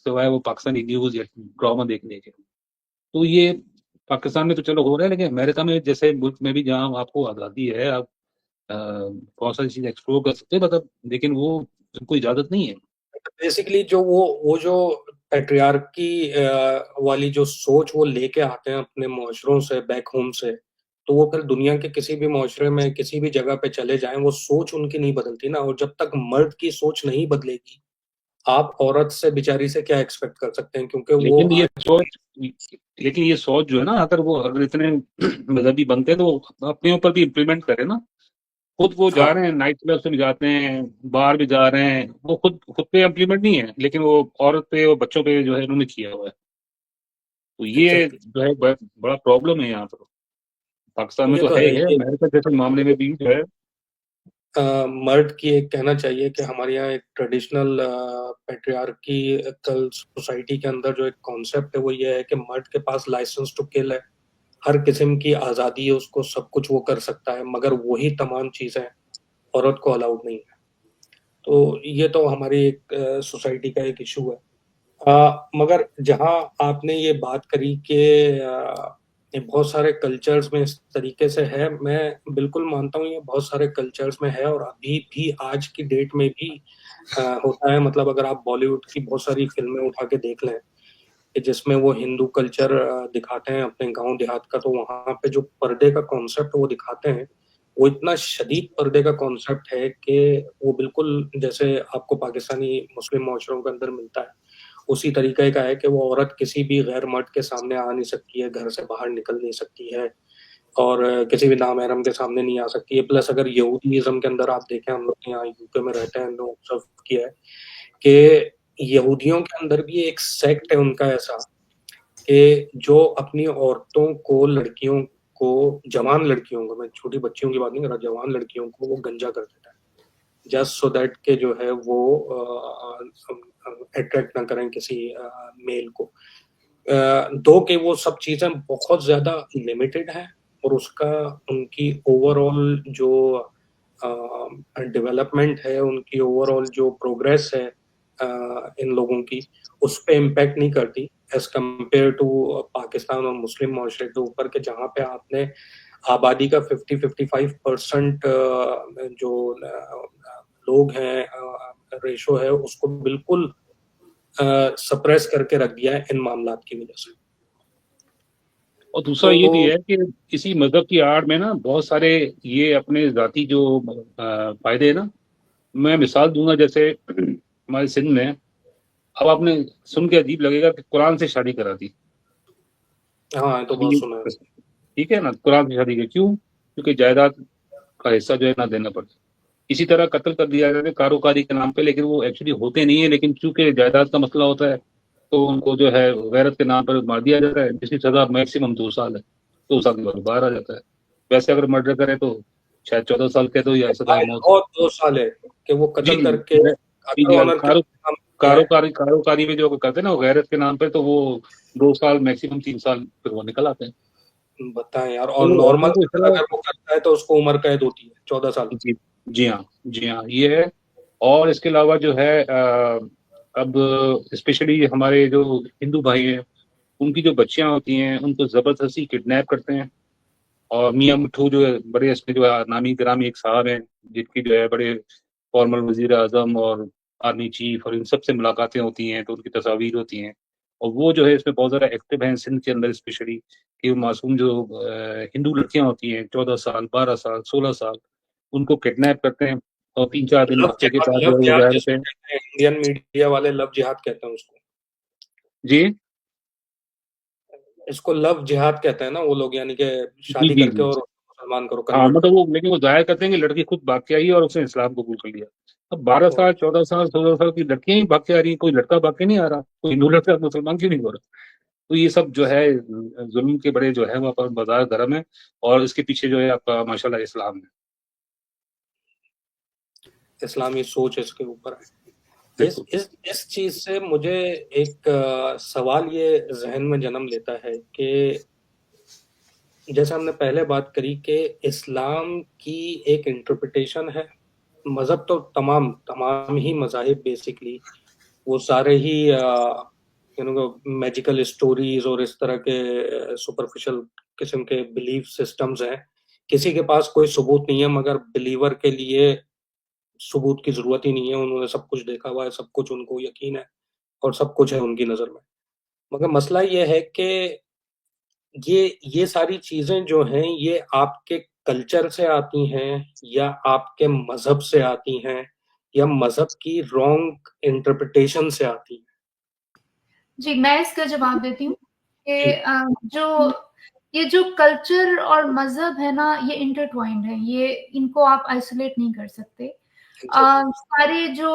सिवाय वो पाकिस्तानी न्यूज़ या ड्रामा देखने के। तो ये पाकिस्तान में तो चलो हो रहा है, लेकिन अमेरिका में जैसे मुल्क में भी जहाँ आपको आज़ादी है, आप बहुत सारी चीज़ें एक्सप्लोर कर सकते हैं, मतलब, लेकिन वो उनको इजाज़त नहीं है। बेसिकली जो वो जो पैट्रियार्की वाली जो सोच वो लेके आते हैं अपने मुआशरों से, बैक होम से, तो वो फिर दुनिया के किसी भी मुआशरे में, किसी भी जगह पे चले जाएँ, वो सोच उनकी नहीं बदलती ना, और जब तक मर्द की सोच नहीं बदलेगी, आप औरत से बेचारी से क्या एक्सपेक्ट कर सकते हैं? क्योंकि वो लेकिन ये आज सोच लेकिन ये सोच जो है ना, अगर इतने मज़हबी बनते हैं तो वो अपने ऊपर भी इम्प्लीमेंट करें ना। खुद वो जा हाँ, रहे हैं, नाइट क्लब्स में भी जाते हैं, बाहर भी जा रहे हैं, वो खुद पे इम्प्लीमेंट नहीं है, लेकिन वो औरत पे और बच्चों पे जो है उन्होंने किया हुआ है। तो ये एग्ज़ैक्टली। जो है बड़ा प्रॉब्लम है यहाँ पर। पाकिस्तान में ये तो तो है है ही है, ही। अमेरिका जैसे मामले में भी जो है। मर्द की एक कहना चाहिए कि हमारे यहाँ एक ट्रेडिशनल पैट्रियार्किकल सोसाइटी के अंदर जो एक कॉन्सेप्ट है वो ये है कि मर्द के पास लाइसेंस टू किल है, हर किस्म की आज़ादी है, उसको सब कुछ वो कर सकता है, मगर वही तमाम चीज़ें औरत को अलाउड नहीं है। तो ये तो हमारी एक सोसाइटी का एक इशू है। मगर जहाँ आपने ये बात करी कि ये बहुत सारे कल्चर्स में इस तरीके से है, मैं बिल्कुल मानता हूँ ये बहुत सारे कल्चर्स में है, और अभी भी आज की डेट में भी होता है। मतलब अगर आप बॉलीवुड की बहुत सारी फ़िल्में उठा के देख लें, कि जिसमें वो हिंदू कल्चर दिखाते हैं अपने गाँव देहात का, तो वहाँ पे जो पर्दे का कॉन्सेप्ट वो दिखाते हैं, वो इतना शदीद पर्दे का कॉन्सेप्ट है कि वो बिल्कुल जैसे आपको पाकिस्तानी मुस्लिम मुआशरों के अंदर मिलता है, उसी तरीके का है कि वो औरत किसी भी गैर मर्द के सामने आ नहीं सकती है, घर से बाहर निकल नहीं सकती है, और किसी भी नामहरम के सामने नहीं आ सकती है। प्लस अगर यहूदीइज़्म के अंदर आप देखें, हम लोग यहाँ यूके में रहते हैं, हमने ऑब्ज़र्व किया है कि यहूदियों के अंदर भी एक सेक्ट है उनका ऐसा, कि जो अपनी औरतों को, लड़कियों को, जवान लड़कियों को, मैं छोटी बच्चियों की बात नहीं कर रहा, जवान लड़कियों को वो गंजा कर देता है, जस्ट सो दैट के जो है वो अट्रैक्ट ना करें किसी मेल को। दो कि वो सब चीजें बहुत ज्यादा लिमिटेड हैं और उसका उनकी ओवरऑल जो डेवलपमेंट है, उनकी ओवरऑल जो प्रोग्रेस है इन लोगों की, उस पर इम्पैक्ट नहीं करती एज कम्पेयर टू पाकिस्तान और मुस्लिम माशरे के ऊपर के, जहाँ पे आपने आबादी का 50-55% जो लोग हैं, रेशो है, उसको बिल्कुल सप्रेस करके रख दिया है इन मामलात की वजह से। और दूसरा ये भी है कि किसी मजहब की आड़ में ना बहुत सारे ये अपने जाती जो फायदे है ना, मैं मिसाल दूंगा, जैसे हमारे सिंध में, अब आपने सुन के अजीब लगेगा कि कुरान से शादी करा दी। हाँ, तो बहुत सुना है। ठीक है ना, कुरान से शादी की, क्यों? क्योंकि जायदाद का हिस्सा जो है ना देना पड़ता है। इसी तरह कत्ल कर दिया जाता है कारोकारी के नाम पे, लेकिन वो एक्चुअली होते नहीं है, लेकिन चूंकि जायदाद का मसला होता है तो उनको जो है गैरत के नाम पर मार दिया जाता है, जिसकी सजा मैक्सिमम 2 साल है। 2 साल के बाद बाहर आ जाता है। वैसे अगर मर्डर करे तो शायद 14 साल के तो या सजा मौत। और 2 साल है कि वो कत्ल करके कारोकारी में जो करते हैं ना वो गैरत के नाम पे, तो वो 2 साल मैक्सिमम 3 साल फिर वो निकल आते हैं। बताएं यार, और नॉर्मल अगर वो करता है तो उसको उम्र कैद होती है 14 साल। जी हाँ, ये है। और इसके अलावा जो है अब स्पेशली हमारे जो हिंदू भाई हैं, उनकी जो बच्चियां होती हैं उनको जबरदस्ती किडनैप करते हैं। और मियां मिट्ठू जो है बड़े, इसमें जो है नामी ग्रामी एक साहब हैं, जिनकी जो है बड़े फॉर्मल वजीर आजम और आर्मी चीफ और इन सब से मुलाकातें होती हैं, तो उनकी तस्वीर होती हैं। और वो जो है इसमें बहुत ज़्यादा एक्टिव हैं सिंध के अंदर, स्पेशली कि वो मासूम जो हिंदू लड़कियां होती हैं 14 साल 12 साल 16 साल, उनको किडनैप करते हैं और 3-4 दिन हफ्ते के बाद जो है वो इंडियन मीडिया वाले लव जिहाद कहते हैं उसको। जी, इसको लव जिहाद कहते हैं ना वो लोग, यानी कि शादी करके और मुसलमान करो। हाँ, मतलब वो, लेकिन वो जाहिर करते हैं कि लड़की खुद भाग के आई और उसने इस्लाम कबूल कर लिया। अब 12 साल 14 साल 16 साल की लड़कियां ही भाग के आ रही हैं, कोई लड़का भाग के नहीं आ रहा, कोई हिंदू लड़का मुसलमान क्यों नहीं हो रहा? तो ये सब जो है जुल्म के बड़े जो है वहाँ पर बाजार गर्म है, और इसके पीछे जो है आपका माशाल्लाह इस्लाम है, इस्लामी सोच इसके ऊपर है। इस चीज से मुझे एक सवाल ये जहन में जन्म लेता है कि जैसे हमने पहले बात करी कि इस्लाम की एक इंटरप्रिटेशन है, मजहब तो तमाम ही मजाहिब बेसिकली वो सारे ही मैजिकल स्टोरीज और इस तरह के सुपरफिशियल किस्म के बिलीफ सिस्टम्स हैं। किसी के पास कोई सबूत नहीं है, मगर बिलीवर के लिए सबूत की जरूरत ही नहीं है, उन्होंने सब कुछ देखा हुआ है, सब कुछ उनको यकीन है और सब कुछ है उनकी नजर में। मगर मसला ये है कि ये सारी चीजें जो हैं ये आपके कल्चर से आती हैं या आपके मजहब से आती हैं या मजहब की रॉन्ग इंटरप्रिटेशन से आती हैं? जी, मैं इसका जवाब देती हूँ कि ये जो कल्चर और मज़हब है ना, ये इंटरट्वाइंड है, ये इनको आप आइसोलेट नहीं कर सकते। सारे जो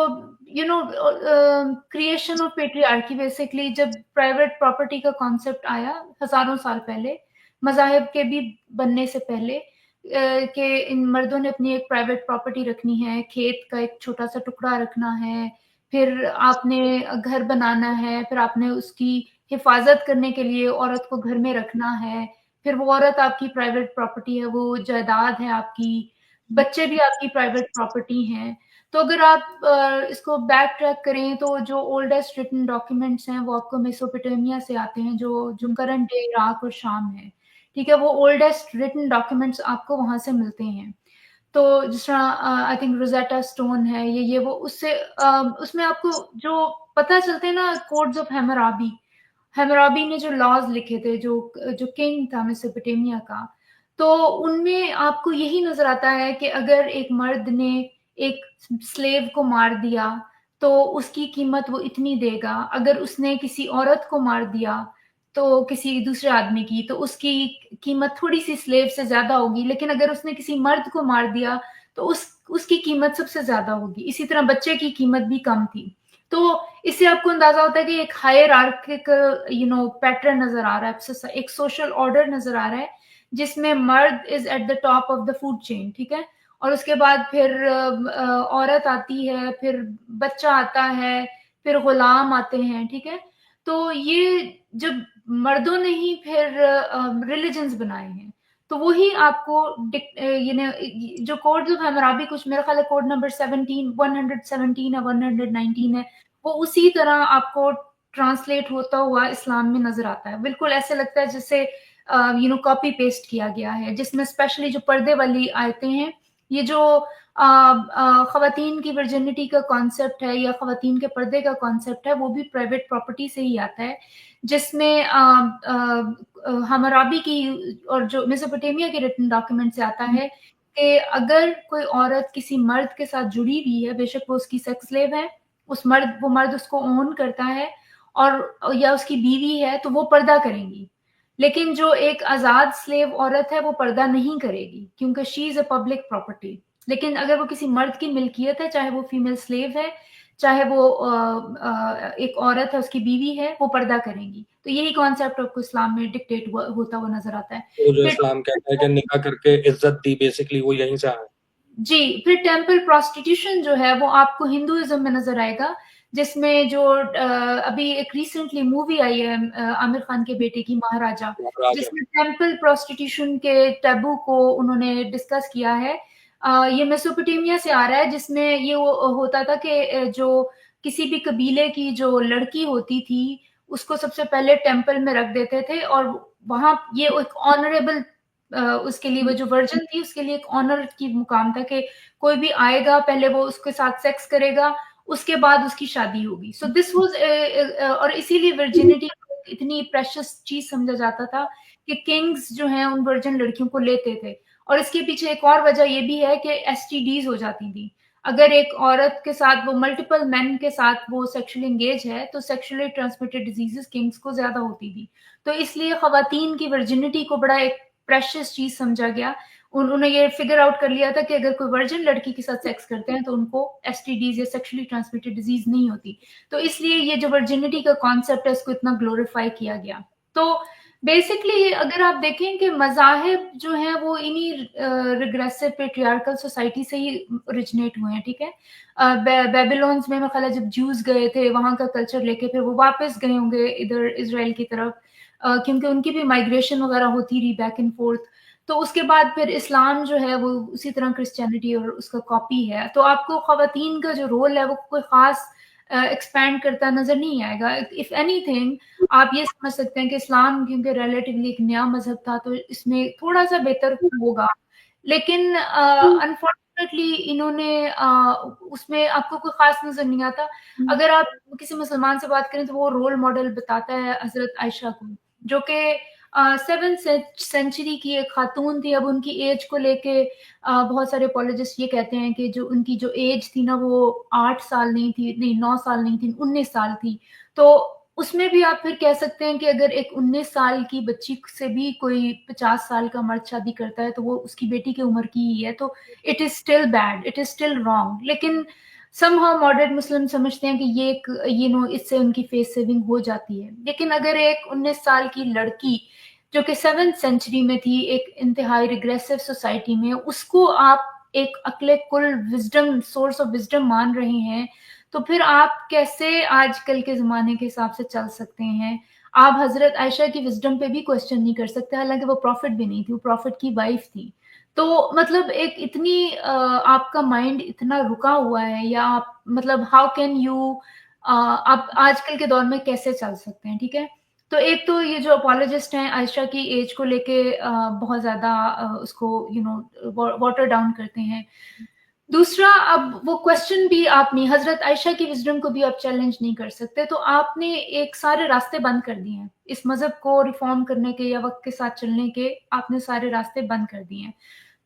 क्रिएशन ऑफ पैट्रियार्की, बेसिकली जब प्राइवेट प्रॉपर्टी का कॉन्सेप्ट आया हज़ारों साल पहले, मज़ाहिब के भी बनने से पहले, कि इन मर्दों ने अपनी एक प्राइवेट प्रॉपर्टी रखनी है, खेत का एक छोटा-सा टुकड़ा रखना है, फिर आपने घर बनाना है, फिर आपने उसकी हिफाज़त करने के लिए औरत को घर में रखना है, फिर वो औरत आपकी प्राइवेट प्रॉपर्टी है, वो जायदाद है आपकी, बच्चे भी आपकी प्राइवेट प्रॉपर्टी हैं। तो अगर आप इसको बैक ट्रैक करें तो जो ओल्डेस्ट रिटन डॉक्यूमेंट्स हैं वो आपको मेसोपोटामिया से आते हैं, जो करंट डे इराक और शाम है, ठीक है? वो ओल्डेस्ट रिटन डॉक्यूमेंट्स आपको वहाँ से मिलते हैं। तो जिस तरह आई थिंक रोज़ेटा स्टोन है, ये वो, उससे उसमें आपको जो पता चलते हैं ना, कोड्स ऑफ हैम्मुराबी ने जो लॉज लिखे थे, जो किंग था मेसोपोटामिया का, तो उनमें आपको यही नजर आता है कि अगर एक मर्द ने एक स्लेव को मार दिया तो उसकी कीमत वो इतनी देगा, अगर उसने किसी औरत को मार दिया तो किसी दूसरे आदमी की, तो उसकी कीमत थोड़ी सी स्लेव से ज्यादा होगी, लेकिन अगर उसने किसी मर्द को मार दिया तो उसकी कीमत सबसे ज्यादा होगी। इसी तरह बच्चे की कीमत भी कम थी। तो इससे आपको अंदाजा होता है कि एक हायरार्किकल पैटर्न नजर आ रहा है, एक सोशल ऑर्डर नजर आ रहा है, जिसमें मर्द is at the top of the food chain, ठीक है, और उसके बाद फिर औरत आती है, फिर बच्चा आता है, फिर गुलाम आते हैं, ठीक है। तो ये जब मर्दों ने ही फिर रिलीजन्स बनाए हैं, तो वही आपको जो कोड ऑफ हम्मुराबी, कुछ मेरा ख्याल है कोड नंबर 117 है, 119 है, वो उसी तरह आपको ट्रांसलेट होता हुआ इस्लाम में नजर आता है। बिल्कुल ऐसे लगता है जैसे कॉपी पेस्ट किया गया है, जिसमें स्पेशली जो पर्दे वाली आयतें हैं, ये जो खवातीन की वर्जिनिटी का कॉन्सेप्ट है या खवातीन के पर्दे का कॉन्सेप्ट है, वो भी प्राइवेट प्रॉपर्टी से ही आता है, जिसमें हम्मुराबी की और जो मेसोपोटामिया के रिटन डॉक्यूमेंट से आता है कि अगर कोई औरत किसी मर्द के साथ जुड़ी हुई है, बेशक वो उसकी सेक्स स्लेव है, वो मर्द उसको ओन करता है और या उसकी बीवी है, तो वो पर्दा करेंगी। लेकिन जो एक आजाद स्लेव औरत है, वो पर्दा नहीं करेगी, क्योंकि she is a public property. लेकिन अगर वो किसी मर्द की मिल्कियत है, चाहे वो फीमेल स्लेव है, चाहे वो एक औरत है, उसकी बीवी है, वो पर्दा करेंगी। तो यही कॉन्सेप्ट आपको इस्लाम में डिक्टेट होता हुआ नजर आता है। तो जो फिर इस्लाम कहता है कि निकाह करके इज्जत दी, बेसिकली वो यहीं से आया। जी, फिर टेम्पल प्रोस्टिट्यूशन जो है वो आपको हिंदुइज्म में नजर आएगा, जिसमें जो अभी एक रिसेंटली मूवी आई है आमिर खान के बेटे की, महाराजा, राजा। जिसमें टेम्पल प्रोस्टिट्यूशन के टैबू को उन्होंने डिस्कस किया है। ये मेसोपोटामिया से आ रहा है, जिसमें ये होता था कि जो किसी भी कबीले की जो लड़की होती थी, उसको सबसे पहले टेम्पल में रख देते थे, और वहां ये एक ऑनरेबल उसके लिए, वो जो वर्जन थी उसके लिए एक ऑनर की मुकाम था कि कोई भी आएगा, पहले वो उसके साथ सेक्स करेगा, उसके बाद उसकी शादी होगी। सो दिस वाज और इसीलिए वर्जिनिटी इतनी प्रेशियस चीज समझा जाता था कि किंग्स जो हैं उन वर्जन लड़कियों को लेते थे। और इसके पीछे एक और वजह ये भी है कि एसटीडीज हो जाती थी। अगर एक औरत के साथ वो मल्टीपल मेन के साथ वो सेक्सुअली एंगेज है, तो सेक्सुअली ट्रांसमिटेड डिजीजेस किंग्स को ज्यादा होती थी। तो इसलिए खवातीन की वर्जिनिटी को बड़ा एक प्रेशियस चीज समझा गया। उन्होंने ये फिगर आउट कर लिया था कि अगर कोई वर्जिन लड़की के साथ सेक्स करते हैं तो उनको एसटीडीज या सेक्सुअली ट्रांसमिटेड डिजीज नहीं होती। तो इसलिए ये जो वर्जिनिटी का कॉन्सेप्ट है, इसको इतना ग्लोरीफाई किया गया। तो बेसिकली अगर आप देखें कि मज़ाहिब जो हैं वो इन्हीं रिग्रेसिव पेट्रियार्कल सोसाइटी से ही ओरिजिनेट हुए हैं, ठीक है। बेबीलोन्स में मेरा ख्याल है जब ज्यूज गए थे, वहां का कल्चर लेके फिर वो वापस गए होंगे इधर इसराइल की तरफ, क्योंकि उनकी भी माइग्रेशन वगैरह होती रही बैक एंड फोर्थ। तो उसके बाद फिर इस्लाम जो है वो उसी तरह क्रिश्चियनिटी और उसका कॉपी है। तो आपको खवातीन का जो रोल है वो कोई खास एक्सपैंड करता नजर नहीं आएगा। इफ एनीथिंग, आप ये समझ सकते हैं कि इस्लाम क्योंकि रिलेटिवली एक नया मजहब था, तो इसमें थोड़ा सा बेहतर होगा। लेकिन अनफॉर्चुनेटली इन्होंने उसमें आपको कोई खास नजर नहीं आता। अगर आप किसी मुसलमान से बात करें तो वो रोल मॉडल बताता है हजरत आयशा को, जो कि 7th सेंचुरी की एक खातून थी। अब उनकी एज को लेके बहुत सारे अपोलॉजिस्ट ये कहते हैं कि जो उनकी जो एज थी ना, वो 8 साल नहीं थी, नहीं 9 साल नहीं थी, 19 साल थी। तो उसमें भी आप फिर कह सकते हैं कि अगर एक 19 साल की बच्ची से भी कोई 50 साल का मर्द शादी करता है तो वो उसकी बेटी की उम्र की ही है, तो it is still bad, it is still wrong. लेकिन समहाउ मॉडर्न मुस्लिम समझते हैं कि ये एक इससे उनकी फेस सेविंग हो जाती है। लेकिन अगर एक 19 साल की लड़की जो कि 7th सेंचुरी में थी, एक इंतहाई रिग्रेसिव सोसाइटी में, उसको आप एक अक्ले कुल विजडम, सोर्स ऑफ विजडम मान रहे हैं, तो फिर आप कैसे आजकल के जमाने के हिसाब से चल सकते हैं? आप हजरत आयशा की विजडम पे भी क्वेश्चन नहीं कर सकते, हालांकि वो प्रॉफिट भी नहीं थी, वो प्रॉफिट की वाइफ थी। तो मतलब एक इतनी आपका माइंड इतना रुका हुआ है, या आप मतलब हाउ कैन यू, आप आजकल के दौर में कैसे चल सकते हैं, ठीक है। तो एक तो ये जो अपोलॉजिस्ट हैं आयशा की एज को लेके बहुत ज्यादा उसको वाटर डाउन करते हैं। दूसरा, अब वो क्वेश्चन भी आप नहीं, हजरत आयशा की विजडम को भी आप चैलेंज नहीं कर सकते। तो आपने एक सारे रास्ते बंद कर दिए हैं इस मजहब को रिफॉर्म करने के या वक्त के साथ चलने के, आपने सारे रास्ते बंद कर दिए हैं।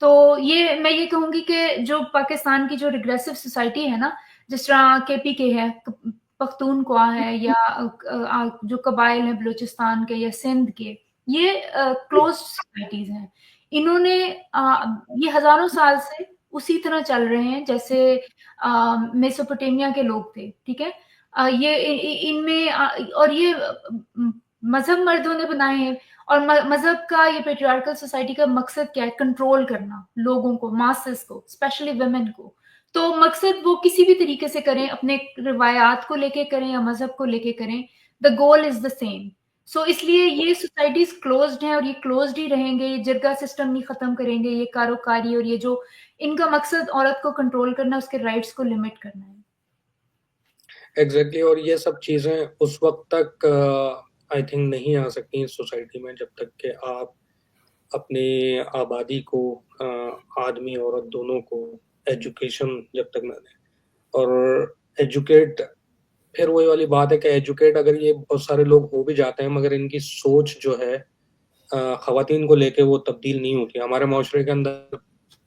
तो ये मैं ये कहूंगी कि जो पाकिस्तान की जो रिग्रेसिव सोसाइटी है ना, जिस तरह केपीके है, पख्तूनख्वा है, या जो कबाइल है बलूचिस्तान के या सिंध के, ये क्लोज सोसाइटीज हैं। इन्होंने ये हजारों साल से उसी तरह चल रहे हैं जैसे मेसोपोटामिया के लोग थे, ठीक है। ये इनमें और ये मजहब मर्दों ने बनाए हैं, और मजहब का, ये पेट्रियार्कल सोसाइटी का मकसद क्या है? कंट्रोल करना लोगों को, मासेस को, स्पेशली वुमेन को। तो मकसद वो किसी भी तरीके से करें, अपने रिवायात को लेके करें या मजहब को लेके करें, the goal is the same. So इसलिए ये सोसाइटीज क्लोज्ड हैं और ये क्लोज्ड ही रहेंगे। ये जरगा सिस्टम नहीं खत्म करेंगे, ये कारोकारी, और ये जो इनका मकसद औरत को कंट्रोल करना, उसके राइट्स को लिमिट करना है। एग्जैक्टली और ये सब चीजें उस वक्त तक आई थिंक नहीं आ सकती इस सोसाइटी में जब तक कि आप अपनी आबादी को, आदमी औरत दोनों को एजुकेशन जब तक ना दें। और एजुकेट, फिर वही वाली बात है कि एजुकेट अगर ये बहुत सारे लोग हो भी जाते हैं, मगर इनकी सोच जो है खवातीन को लेके वो तब्दील नहीं होती। हमारे माशरे के अंदर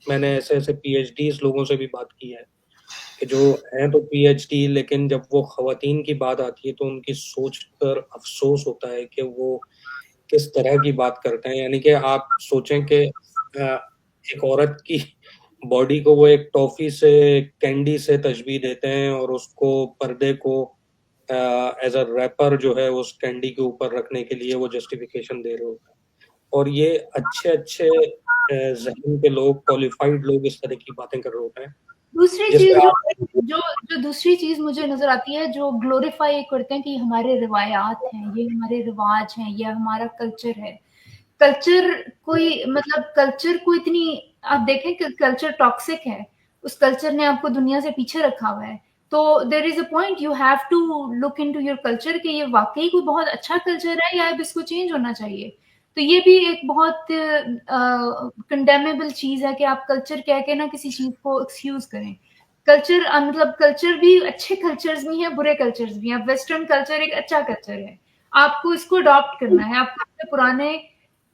मैंने ऐसे ऐसे PhDs लोगों से भी बात की है कि जो हैं तो PhD, लेकिन जब वो खवातीन की बात आती है तो उनकी सोच पर अफसोस होता है कि वो किस तरह की बात करते हैं। यानी कि आप सोचें कि एक औरत की बॉडी को वो एक टॉफी से, कैंडी से तशबीह देते हैं और उसको, पर्दे को एज अ रैपर जो है उस कैंडी के ऊपर रखने के लिए वो जस्टिफिकेशन दे रहे होते हैं। और ये अच्छे अच्छे ज़हन के लोग, क्वालिफाइड लोग इस तरह की बातें कर रहे होते हैं। दूसरी जिसपे चीज जो आप जो जो दूसरी चीज मुझे नजर आती है, जो ग्लोरीफाई करते हैं कि हमारे रिवायात हैं, ये हमारे रिवाज हैं, ये हमारा कल्चर है। कल्चर कोई, मतलब कल्चर को इतनी, आप देखें कि कल्चर टॉक्सिक है, उस कल्चर ने आपको दुनिया से पीछे रखा हुआ है। तो there is a point, you have to look into your culture कि ये वाकई कोई बहुत अच्छा कल्चर है या अब इसको चेंज होना चाहिए। तो ये भी एक बहुत कंडेमेबल चीज है कि आप कल्चर कह के ना किसी चीज को एक्सक्यूज करें। कल्चर मतलब कल्चर भी, अच्छे कल्चर्स भी हैं, बुरे कल्चर्स भी हैं। वेस्टर्न कल्चर एक अच्छा कल्चर है, आपको इसको अडॉप्ट करना है, आपको अपने पुराने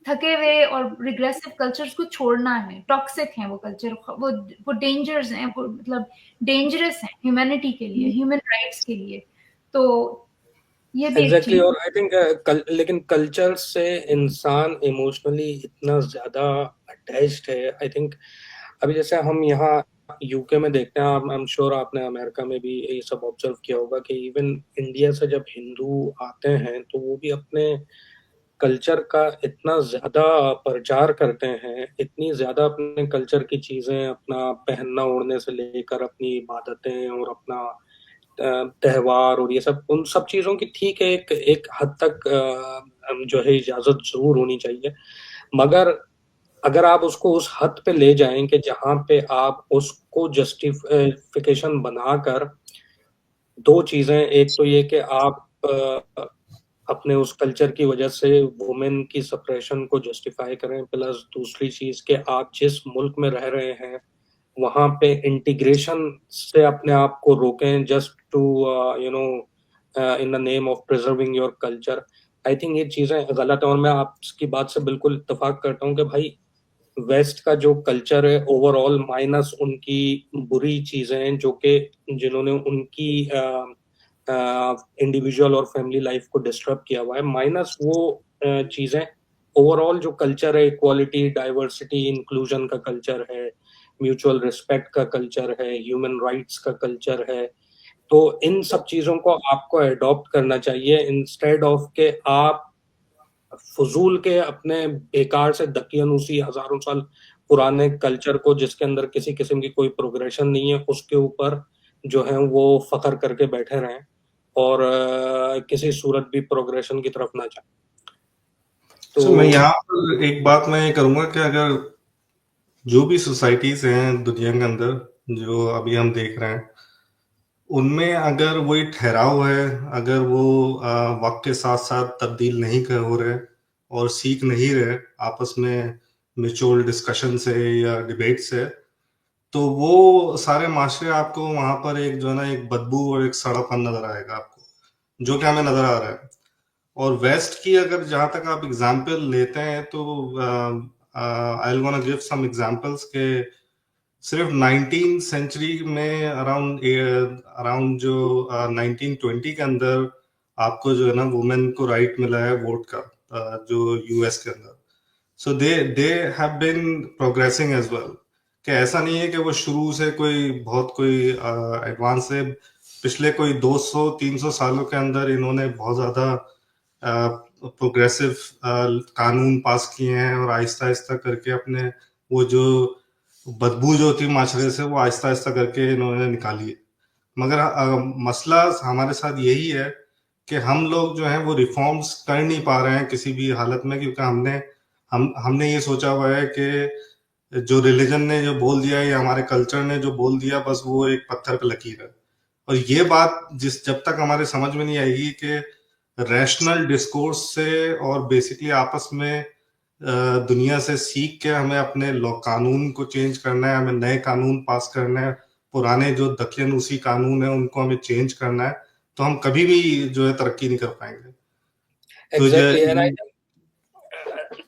थके हुए और रिग्रेसिव कल्चर्स को छोड़ना है। टॉक्सिक है वो कल्चर, वो डेंजर्स हैं, वो मतलब डेंजरस है ह्यूमैनिटी के लिए, ह्यूमन राइट्स के लिए। तो ये भी एक एग्जैक्टली चीज। और आई थिंक लेकिन कल्चर से इंसान इमोशनली इतना ज्यादा अटैच्ड है। आई थिंक अभी जैसे हम यहाँ UK में देखते हैं, आई एम श्योर आपने अमेरिका में भी ये सब ऑब्जर्व किया होगा कि इवन इंडिया से जब हिंदू आते हैं तो वो भी अपने कल्चर का इतना ज्यादा प्रचार करते हैं, इतनी ज्यादा अपने कल्चर की चीजें, अपना पहनना ओढ़ने से लेकर अपनी इबादतें और अपना त्योहार और ये सब, उन सब चीजों की ठीक है एक एक हद तक जो है इजाजत जरूर होनी चाहिए। मगर अगर आप उसको उस हद पे ले जाएं कि जहां पे आप उसको जस्टिफिकेशन बनाकर दो चीजें, एक तो ये कि आप अपने उस कल्चर की वजह से वुमेन की सप्रेशन को जस्टिफाई करें, प्लस दूसरी चीज कि आप जिस मुल्क में रह रहे हैं वहां पे इंटीग्रेशन से अपने आप को रोकें, just to you know in the name of preserving your culture. I think ये चीजें गलत है और मैं आपकी बात से बिल्कुल इत्तेफाक करता हूँ कि भाई वेस्ट का जो कल्चर है ओवरऑल, माइनस उनकी बुरी चीजें जो कि जिन्होंने उनकी इंडिविजुअल और फैमिली लाइफ को डिस्टर्ब किया हुआ है, माइनस वो चीजें, ओवरऑल जो कल्चर है, इक्वालिटी, डाइवर्सिटी, इंक्लूजन का कल्चर है, म्यूचुअल रिस्पेक्ट का कल्चर है, ह्यूमन राइट्स का कल्चर है। तो इन सब चीजों को आपको अडॉप्ट करना चाहिए इंस्टेड ऑफ के आप फजूल के अपने बेकार से दकियानूसी हजारों साल पुराने कल्चर को, जिसके अंदर किसी किस्म की कोई प्रोग्रेशन नहीं है, उसके ऊपर जो है वो फखर करके बैठे रहें और किसी सूरत भी प्रोग्रेशन की तरफ ना जाए। तो मैं यहाँ पर एक बात मैं ये करूंगा कि अगर जो भी सोसाइटीज हैं दुनिया के अंदर जो अभी हम देख रहे हैं, उनमें अगर वही ठहराव है, अगर वो वक्त के साथ साथ तब्दील नहीं कर हो रहे और सीख नहीं रहे आपस में म्यूचुअल डिस्कशन से या डिबेट से, तो वो सारे माशरे आपको वहां पर एक जो है ना एक बदबू और एक सड़ापन नजर आएगा आपको, जो कि हमें नजर आ रहा है। और वेस्ट की अगर जहां तक आप एग्जाम्पल लेते हैं तो I will gonna give some examples के सिर्फ 19 सेंचुरी में अराउंड जो 1920 के अंदर आपको जो है ना वुमेन को राइट मिला है वोट का, जो यूएस के अंदर। So they have been progressing as well, कि ऐसा नहीं है कि वो शुरू से कोई बहुत कोई एडवांस है। पिछले कोई 200-300 सालों के अंदर इन्होंने बहुत ज्यादा प्रोग्रेसिव कानून पास किए हैं और आहिस्ता-आहिस्ता करके अपने वो जो बदबू जो थी माशरे से वो आहिस्ता-आहिस्ता करके इन्होंने निकाली है। मगर मसला हमारे साथ यही है कि हम लोग जो हैं वो रिफॉर्म्स कर नहीं पा रहे हैं किसी भी हालत में, क्योंकि हमने ये सोचा हुआ है कि जो रिलीजन ने जो बोल दिया या हमारे कल्चर ने जो बोल दिया बस वो एक पत्थर पे लकीर है। और ये बात जब तक हमारे समझ में नहीं आएगी कि रैशनल डिस्कोर्स से और बेसिकली आपस में दुनिया से सीख के हमें अपने कानून को चेंज करना है, हमें नए कानून पास करना है, पुराने जो दखलअंदाज़ी कानून है उनको हमें चेंज करना है, तो हम कभी भी जो है तरक्की नहीं कर पाएंगे। एग्जैक्टली।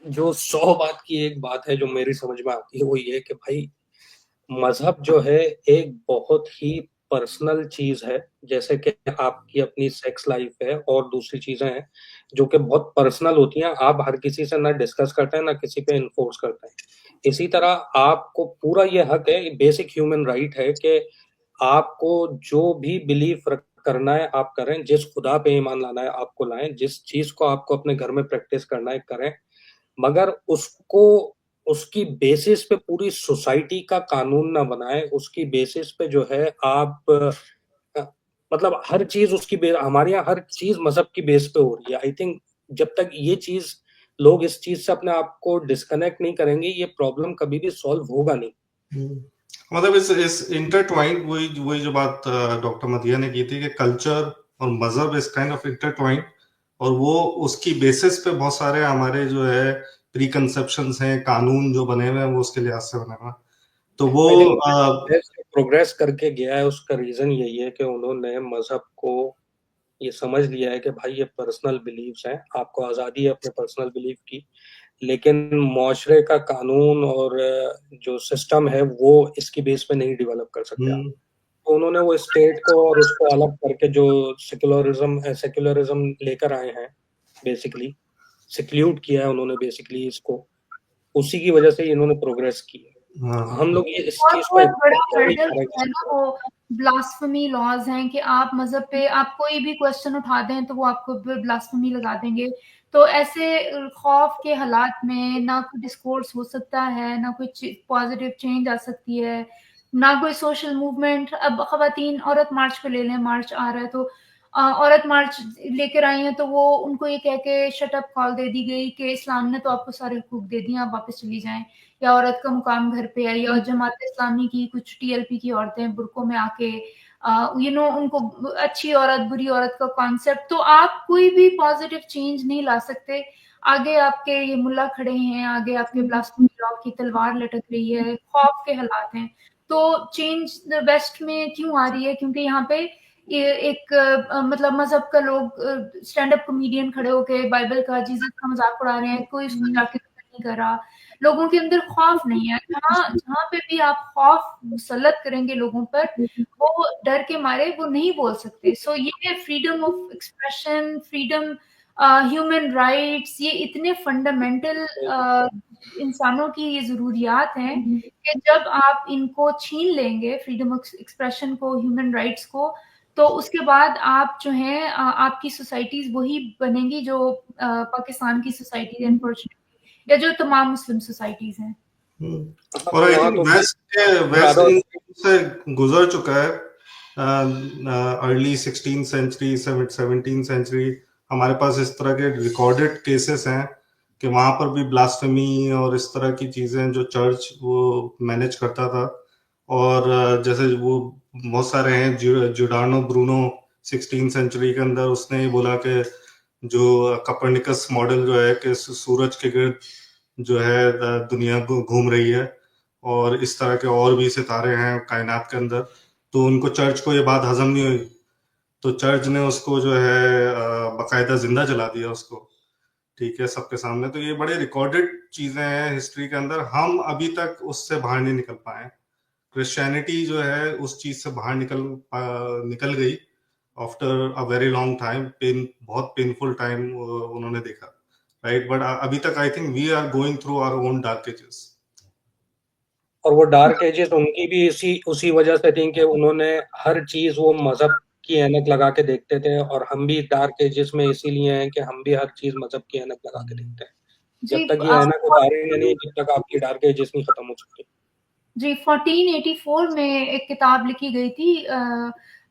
जो 100 बात की एक बात है जो मेरी समझ में आती है वो ये कि भाई मजहब जो है एक बहुत ही पर्सनल चीज है, जैसे कि आपकी अपनी सेक्स लाइफ है और दूसरी चीजें हैं जो कि बहुत पर्सनल होती हैं, आप हर किसी से ना डिस्कस करते हैं ना किसी पे इन्फोर्स करते हैं। इसी तरह आपको पूरा ये हक है, बेसिक ह्यूमन राइट है कि आपको जो भी बिलीफ करना है आप करें, जिस खुदा पे ईमान लाना है आपको लाएं, जिस चीज को आपको अपने घर में प्रैक्टिस करना है करें, मगर उसको उसकी बेसिस पे पूरी सोसाइटी का कानून ना बनाए। उसकी बेसिस पे जो है आप मतलब हर चीज उसकी हमारे यहाँ हर चीज मजहब की बेस पे हो रही है। आई थिंक जब तक ये चीज लोग इस चीज से अपने आप को डिस्कनेक्ट नहीं करेंगे ये प्रॉब्लम कभी भी सॉल्व होगा नहीं। मतलब इस इंटरट्वाइंड वही जो बात डॉक्टर मदिया ने की थी कि कल्चर और मजहब इस काइंड ऑफ इंटरट्वाइंड, और वो उसकी बेसिस पे बहुत सारे हमारे जो है प्री कंसेप्शंस हैं, कानून जो बने हुए हैं वो उसके लिहाज से बने हुए हैं। तो वो प्रोग्रेस करके गया है, उसका रीजन यही है कि उन्होंने मजहब को ये समझ लिया है कि भाई ये पर्सनल बिलीव्स हैं, आपको आज़ादी है अपने पर्सनल बिलीफ की, लेकिन मुआशरे का कानून और जो सिस्टम है वो इसकी बेस पे नहीं डेवलप कर सकते आप। तो उन्होंने वो स्टेट को और उसको अलग करके जो सेक्युलरिज्म लेकर आए हैं, बेसिकली सिक्ल्यूट किया है उन्होंने बेसिकली इसको, उसी की वजह से इन्होंने प्रोग्रेस की है। हम लोग ये इस चीज बहुत बड़ा हर्डल है ना वो ब्लास्फेमी लॉज हैं कि आप मजहब पे आप कोई भी क्वेश्चन उठा दें तो वो आपको ब्लास्फेमी लगा देंगे। तो ऐसे खौफ के हालात में ना कोई डिस्कोर्स हो सकता है, ना कोई पॉजिटिव चेंज आ सकती है, ना कोई सोशल मूवमेंट। अब खवातीन औरत मार्च पे ले लें, मार्च आ रहा है तो औरत मार्च लेकर आई हैं तो वो उनको ये कह के शट अप कॉल दे दी गई कि इस्लाम ने तो आपको सारे हुकूक दे दिए, आप वापस चली जाएं, या औरत का मुकाम घर पे है, या जमात इस्लामी की कुछ टीएलपी की औरतें बुरकों में आके उनको अच्छी औरत बुरी औरत का कॉन्सेप्ट। तो आप कोई भी पॉजिटिव चेंज नहीं ला सकते। आगे आपके ये मुल्ला खड़े हैं, आगे आपके ब्लास्फेमी लॉ की तलवार लटक रही है, खौफ के हालात हैं। तो चेंज वेस्ट में क्यों आ रही है? क्योंकि यहाँ पे ये एक मतलब मजहब का लोग स्टैंड अप कॉमेडियन खड़े होके बाइबल का जीसस का मजाक उड़ा रहे हैं, कोई उसको जाके नहीं कर रहा। लोगों के अंदर खौफ नहीं है। जहाँ पे भी आप खौफ मुसल्लत करेंगे लोगों पर, वो डर के मारे वो नहीं बोल सकते। सो ये freedom of expression, freedom, human rights, ये इतने फंडामेंटल इंसानों की ये जरूरियात हैं कि जब आप इनको छीन लेंगे, फ्रीडम ऑफ एक्सप्रेशन को, ह्यूमन राइट्स को, तो उसके बाद आप जो हैं आपकी सोसाइटीज वही बनेंगी जो पाकिस्तान की सोसाइटी अनफॉर्चुनेटली, या जो तमाम मुस्लिम सोसाइटीज हैं। और आई थिंक वेस्ट से गुजर चुका है। Early 16th century 17th century हमारे पास इस तरह के रिकॉर्डेड केसेस हैं कि वहां पर भी ब्लास्फेमी और इस तरह की चीजें जो चर्च वो मैनेज करता था। और जैसे वो बहुत सारे हैं, जुडानो ब्रूनो 16th सेंचुरी के अंदर उसने ही बोला कि जो कॉपरनिकस मॉडल जो है कि सूरज के गिर्द जो है दुनिया घूम रही है और इस तरह के और भी सितारे हैं कायनात के अंदर, तो उनको चर्च को ये बात हजम नहीं हुई, तो चर्च ने उसको जो है बाकायदा जिंदा जला दिया उसको, ठीक है, सबके सामने। तो ये बड़े रिकॉर्डेड चीजें हैं हिस्ट्री के अंदर, हम अभी तक उससे बाहर नहीं निकल पाए। क्रिश्चियनिटी जो है उस चीज से बाहर निकल गई after a very long time, बहुत पेनफुल टाइम उन्होंने देखा, राइट। बट अभी तक I think we are going through our own dark ages. और वो डार्क एजेस उनकी भी उसी वजह से थी कि उन्होंने हर चीज वो मजहब की ऐनक लगा के देखते थे, और हम भी डार्क एजेस में इसीलिए हैं कि हम भी हर चीज़ मज़हब की ऐनक लगा के देखते हैं। जी, जब तक ये ऐनक उतारेंगे नहीं, तब तक आपकी डार्क एजेस नहीं खत्म हो सकती। जी 1484 में एक किताब लिखी गई थी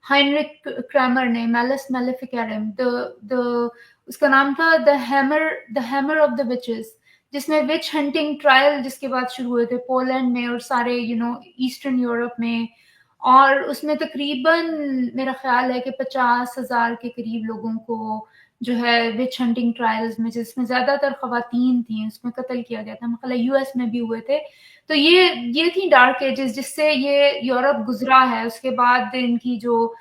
हाइनरिक क्रैमर ने, मैलिस मैलेफिकेरम, द उसका नाम था the hammer of the witches, जिसमें विच हंटिंग ट्रायल जिसके बाद शुरू हुए थे पोलैंड में और सारे ईस्टर्न यूरोप में, और उसमें तकरीबन मेरा ख्याल है कि 50,000 के करीब लोगों को जो है विच हंटिंग ट्रायल्स में, जिसमें ज्यादातर खवातीन थी, उसमें कत्ल किया गया था। मतलब यूएस में भी हुए थे। तो ये थी डार्क एजेस जिससे ये यूरोप गुजरा है। उसके बाद इनकी जो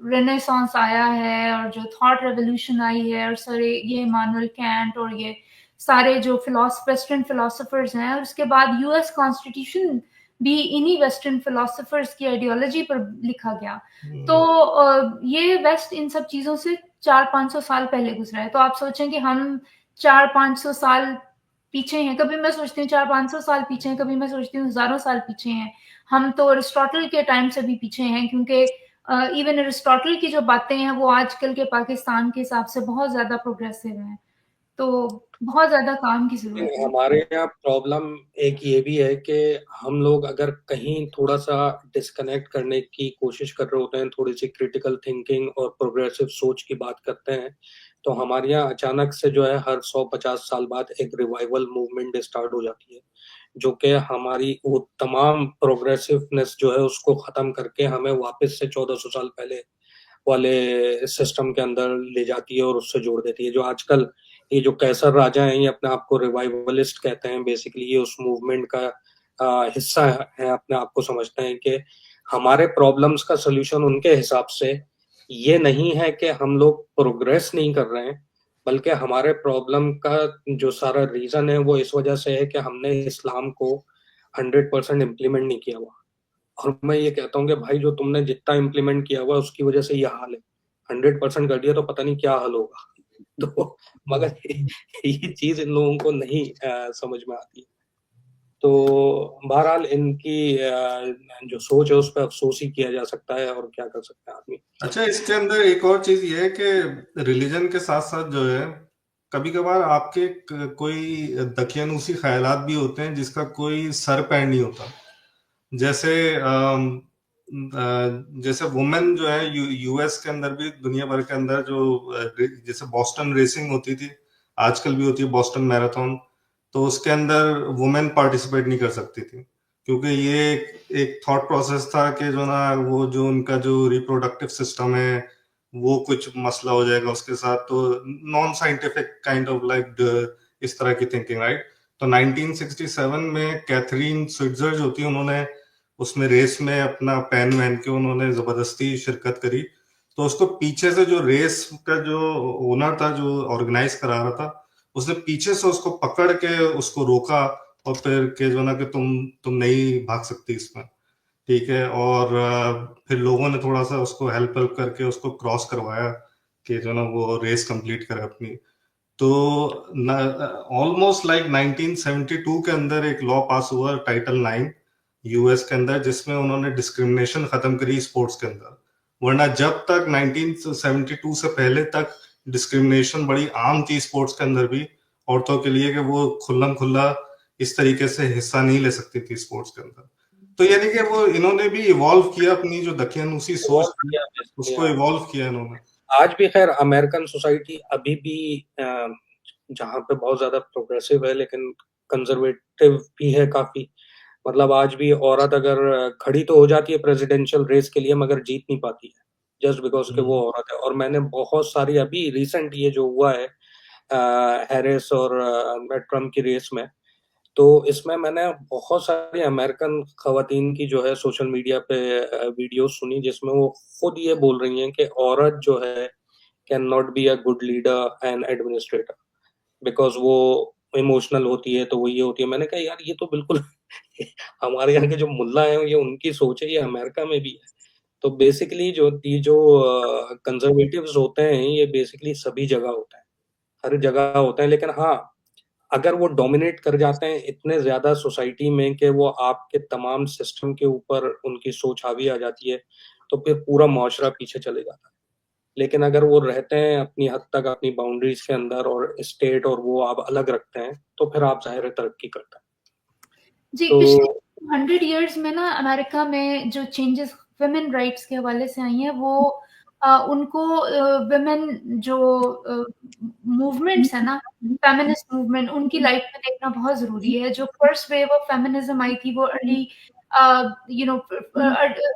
रेनेसांस आया है और जो थॉट रेवोल्यूशन आई है, और सारे ये इमानुएल कैंट और ये सारे जो वेस्टर्न फिलोसोफर्स हैं, और उसके बाद यूएस कॉन्स्टिट्यूशन भी इन्हीं वेस्टर्न फिलोसोफर्स की आइडियोलॉजी पर लिखा गया। तो ये वेस्ट इन सब चीजों से 400-500 साल पहले गुजरा है। तो आप सोचें कि हम 400-500 साल पीछे हैं। कभी मैं सोचती हूँ 400-500 साल पीछे हैं, कभी मैं सोचती हूँ हजारों साल पीछे हैं। हम तो अरिस्टोटल के टाइम से भी पीछे हैं, क्योंकि इवन अरिस्टोटल की जो बातें हैं वो आजकल के पाकिस्तान के हिसाब से बहुत ज्यादा प्रोग्रेसिव हैं। तो बहुत ज्यादा काम की जरूरत है। हमारे यहाँ प्रॉब्लम एक ये भी है कि हम लोग अगर कहीं थोड़ा सा डिस्कनेक्ट करने की कोशिश कर रहे होते हैं, थोड़ी सी क्रिटिकल थिंकिंग और प्रोग्रेसिव सोच की बात करते हैं, तो हमारे यहाँ अचानक से जो है हर 150 साल बाद एक रिवाइवल मूवमेंट स्टार्ट हो जाती है, जो कि हमारी वो तमाम प्रोग्रेसिवनेस जो है उसको खत्म करके हमें वापस से 1400 साल पहले वाले सिस्टम के अंदर ले जाती है और उससे जोड़ देती है। जो आजकल ये जो कैसर राजा हैं, ये अपने आप को रिवाइवलिस्ट कहते हैं। बेसिकली ये उस मूवमेंट का हिस्सा है, अपने आप को समझते हैं कि हमारे प्रॉब्लम्स का सोल्यूशन उनके हिसाब से ये नहीं है कि हम लोग प्रोग्रेस नहीं कर रहे हैं, बल्कि हमारे प्रॉब्लम का जो सारा रीजन है वो इस वजह से है कि हमने इस्लाम को 100% इम्प्लीमेंट नहीं किया हुआ। और मैं ये कहता हूँ कि भाई जो तुमने जितना इम्प्लीमेंट किया हुआ उसकी वजह से ये हाल है। 100% कर दिया तो पता नहीं क्या हाल होगा। तो मगर ये चीज इन लोगों को नहीं समझ में आती। तो बहरहाल इनकी जो सोच है उस पर अफसोस ही किया जा सकता है, और क्या कर सकता है आदमी। अच्छा, इसके अंदर एक और चीज ये है कि रिलीजन के साथ साथ जो है कभी कभार आपके कोई दकियानूसी ख्यालात भी होते हैं जिसका कोई सर पैर नहीं होता। जैसे जैसे वुमेन जो है यूएस के अंदर भी, दुनिया भर के अंदर जो जैसे बॉस्टन रेसिंग होती थी, आजकल भी होती है बॉस्टन मैराथन, तो उसके अंदर वुमेन पार्टिसिपेट नहीं कर सकती थी, क्योंकि ये एक थॉट प्रोसेस था कि जो ना वो जो उनका जो रिप्रोडक्टिव सिस्टम है वो कुछ मसला हो जाएगा उसके साथ, तो non scientific kind of like इस तरह की थिंकिंग, राइट। तो 1967 में कैथरीन स्विट्जर जो थी, उन्होंने उसमें रेस में अपना पैन वहन के उन्होंने जबरदस्ती शिरकत करी, तो उसको पीछे से जो रेस का जो ओनर था, जो ऑर्गेनाइज करा रहा था, उसने पीछे से उसको पकड़ के उसको रोका और फिर के जो ना कि तुम नहीं भाग सकती इसमें, ठीक है। और फिर लोगों ने थोड़ा सा उसको हेल्प करके उसको क्रॉस करवाया कि जो ना वो रेस कंप्लीट करे अपनी। तो ऑलमोस्ट लाइक 1972 के अंदर एक लॉ पास हुआ, टाइटल 9 यूएस के अंदर, जिसमें उन्होंने डिस्क्रिमिनेशन खत्म करी स्पोर्ट्स के अंदर। वरना जब तक 1972 से पहले तक डिस्क्रिमिनेशन बड़ी आम थी स्पोर्ट्स के अंदर भी औरतों के लिए, कि वो खुल्लम खुल्ला इस तरीके से हिस्सा नहीं ले सकती थी स्पोर्ट्स के अंदर। तो यानी कि वो इन्होंने भी इवॉल्व किया अपनी जो दकियानूसी सोच थी, उसको इवॉल्व किया इन्होंने। आज भी खैर अमेरिकन सोसाइटी अभी भी जहाँ पे बहुत ज्यादा प्रोग्रेसिव है, लेकिन कंजर्वेटिव भी है काफी। मतलब आज भी औरत अगर खड़ी तो हो जाती है प्रेसिडेंशियल रेस के लिए, मगर जीत नहीं पाती है, जस्ट बिकॉज के वो औरत है। और मैंने बहुत सारी अभी रिसेंट ये जो हुआ है हैरिस और ट्रम्प की रेस में, तो इसमें मैंने बहुत सारी अमेरिकन खवातीन की जो है सोशल मीडिया पे वीडियो सुनी, जिसमें वो खुद ये बोल रही हैं कि औरत जो है can not be a good leader and administrator, because वो इमोशनल होती है, तो वो ये होती है। मैंने कहा यार ये तो बिल्कुल हमारे यहाँ के जो मुल्ला हैं ये उनकी सोच है, ये अमेरिका में भी है। तो बेसिकली जो कंजर्वेटिव्स होते हैं ये बेसिकली सभी जगह होता है, हर जगह होता है। लेकिन हाँ, अगर वो डोमिनेट कर जाते हैं इतने ज्यादा सोसाइटी में कि वो आपके तमाम सिस्टम के ऊपर उनकी सोच हावी आ जाती है, तो फिर पूरा मुआशरा पीछे चले जाता है। लेकिन अगर वो रहते हैं अपनी हद तक अपनी बाउंड्रीज के अंदर और स्टेट और वो आप अलग रखते हैं, तो फिर आप ज़ाहिर है तरक्की करते हैं। जी, तो पिछले 100 इयर्स में ना अमेरिका में जो चेंजेस वुमेन राइट्स के हवाले से आई हैं, वो उनको वुमेन जो मूवमेंट्स है ना, फेमिनिस्ट मूवमेंट, उनकी लाइफ में देखना बहुत जरूरी है। जो first wave of feminism I थी वो अर्ली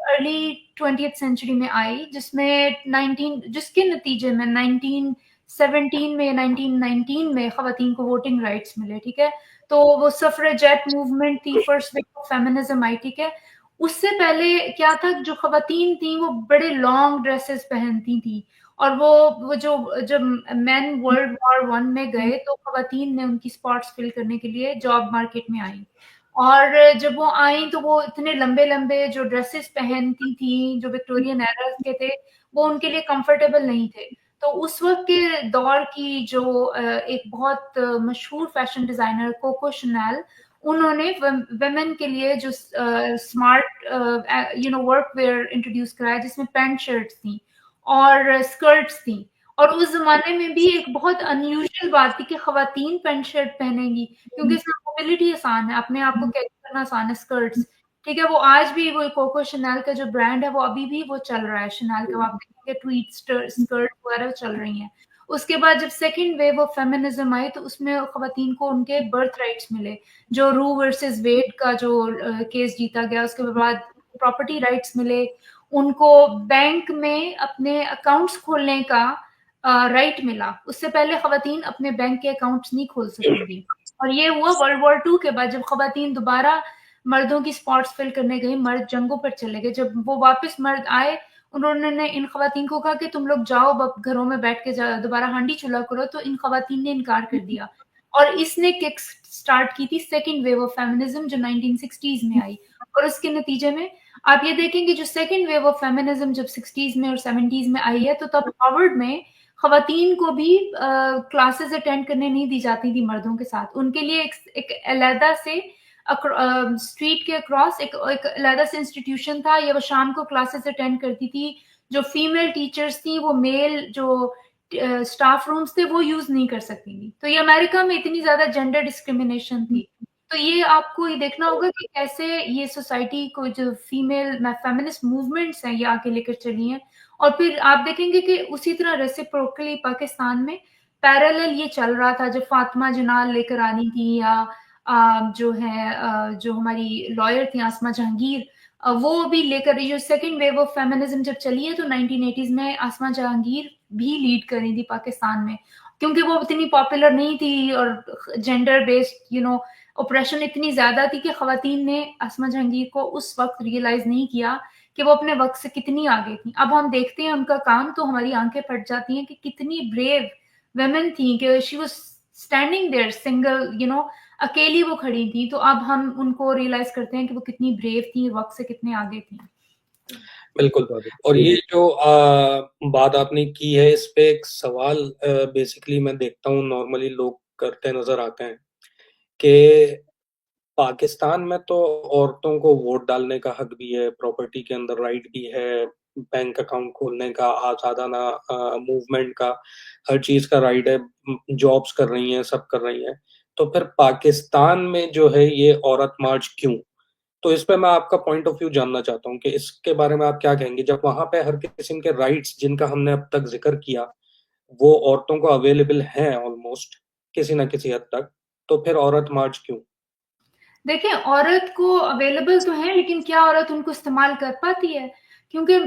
अर्ली 20th सेंचुरी में आई, जिसके नतीजे में 1917 में 1919 में खवातीन को वोटिंग राइट्स मिले, ठीक है। तो वो सफरेजेट मूवमेंट थी, first wave of feminism I, ठीक है। उससे पहले क्या था, जो खवातीन थी वो बड़े लॉन्ग ड्रेसेस पहनती थी, और वो जब मैन वर्ल्ड वॉर 1 में गए तो खवातीन ने उनकी स्पॉट्स फिल करने के लिए जॉब मार्केट में आई, और जब वो आई तो वो इतने लंबे लंबे जो ड्रेसेस पहनती थी जो विक्टोरियन एरा के थे, वो उनके लिए कंफर्टेबल नहीं थे। तो उस वक्त के दौर की जो एक बहुत मशहूर फैशन डिजाइनर कोको शनैल, उन्होंने वुमेन के लिए जो स्मार्ट वर्क वेयर इंट्रोड्यूस कराया, जिसमें पैंट शर्ट्स थी और स्कर्ट्स थी। और उस जमाने में भी एक बहुत अनयूजुअल बात थी कि खवातीन पैंट शर्ट पहनेंगी, क्योंकि इसमें मोबिलिटी आसान है, अपने आप को कैरी करना आसान है, स्कर्ट्स, ठीक है। वो आज भी वो कोको शनैल का जो ब्रांड है वो अभी भी वो चल रहा है, शनैल का, आप देखेंगे ट्वीट स्कर्ट वगैरह चल रही हैं। उसके बाद जब second wave of feminism I तो उसमें खवातीन को उनके बर्थ राइट्स मिले, जो रू वर्सेस वेड का जो केस जीता गया। उसके बाद प्रॉपर्टी राइट्स मिले, उनको बैंक में अपने अकाउंट्स खोलने का राइट मिला। उससे पहले खवातीन अपने बैंक के अकाउंट्स नहीं खोल सकती थी, और ये हुआ वर्ल्ड वॉर 2 के बाद, जब खवातीन दोबारा मर्दों की स्पॉट्स फिल करने गई, मर्द जंगों पर चले गए। जब वो वापस मर्द आए, उन्होंने इन खवातीन को कहा कि तुम लोग जाओ अब घरों में बैठ के दोबारा हांडी चूल्हा करो, तो इन खवातीन ने इनकार कर दिया, और इसने किक स्टार्ट की थी सेकेंड वेव ऑफ फेमिनिज्म जो 1960s में आई। और उसके नतीजे में आप ये देखेंगे जो सेकेंड वेव ऑफ फेमिनिज्म जब 60s में और 70s में आई है, तो तब हार्वर्ड में खवातीन को भी क्लासेस अटेंड करने नहीं दी जाती थी मर्दों के साथ। उनके लिए एक अलहदा से स्ट्रीट के अक्रॉस एक अलहदा से इंस्टीट्यूशन था, या वो शाम को क्लासेस अटेंड करती थी। जो फीमेल टीचर्स थी वो मेल जो स्टाफ रूम्स थे वो यूज नहीं कर सकती थी। तो ये अमेरिका में इतनी ज्यादा जेंडर डिस्क्रिमिनेशन थी। तो ये आपको ये देखना होगा कि कैसे ये सोसाइटी को जो फीमेल फेमिनिस्ट मूवमेंट्स हैं ये आके लेकर चली हैं। और फिर आप देखेंगे कि उसी तरह रेसिप्रोकली पाकिस्तान में पैरेलल ये चल रहा था, जब फातिमा जनाल लेकर आनी थी, या जो है जो हमारी लॉयर थी आसमा जहांगीर, वो भी लेकर, जो सेकेंड वेव ऑफ फेमिनिज्म जब चली है तो 1980s में आसमा जहांगीर भी लीड कर रही थी पाकिस्तान में, क्योंकि वो इतनी पॉपुलर नहीं थी और जेंडर बेस्ड ऑपरेशन इतनी ज्यादा थी कि खवातीन ने आसमा जहांगीर को उस वक्त रियलाइज नहीं किया कि वो अपने वक्त से कितनी आगे थी। अब हम देखते हैं उनका काम तो हमारी आंखें फट जाती हैं कि कितनी ब्रेव वेमेन थी, कि she was standing there single, अकेली वो खड़ी थी। तो अब हम उनको रियलाइज करते हैं कि वो कितनी ब्रेव थी, वक्त से कितने आगे थी। बिल्कुल। और ये जो बात आपने की है, इस पे एक सवाल बेसिकली मैं देखता हूँ नॉर्मली लोग करते नजर आते हैं कि पाकिस्तान में तो औरतों को वोट डालने का हक भी है, प्रॉपर्टी के अंदर राइट भी है, बैंक अकाउंट खोलने का, आजादाना मूवमेंट का, हर चीज का राइट है, जॉब्स कर रही हैं, सब कर रही हैं। तो फिर पाकिस्तान में जो है ये औरत मार्च क्यों? तो इस पे मैं आपका पॉइंट ऑफ व्यू जानना चाहता हूँ कि इसके बारे में आप क्या कहेंगे, जब वहां पे हर किस्म के राइट्स जिनका हमने अब तक जिक्र किया वो औरतों को अवेलेबल हैं ऑलमोस्ट किसी ना किसी हद तक, तो फिर औरत मार्च क्यों? देखिए, औरत को अवेलेबल तो है, लेकिन क्या औरत उनको इस्तेमाल कर पाती है? क्योंकि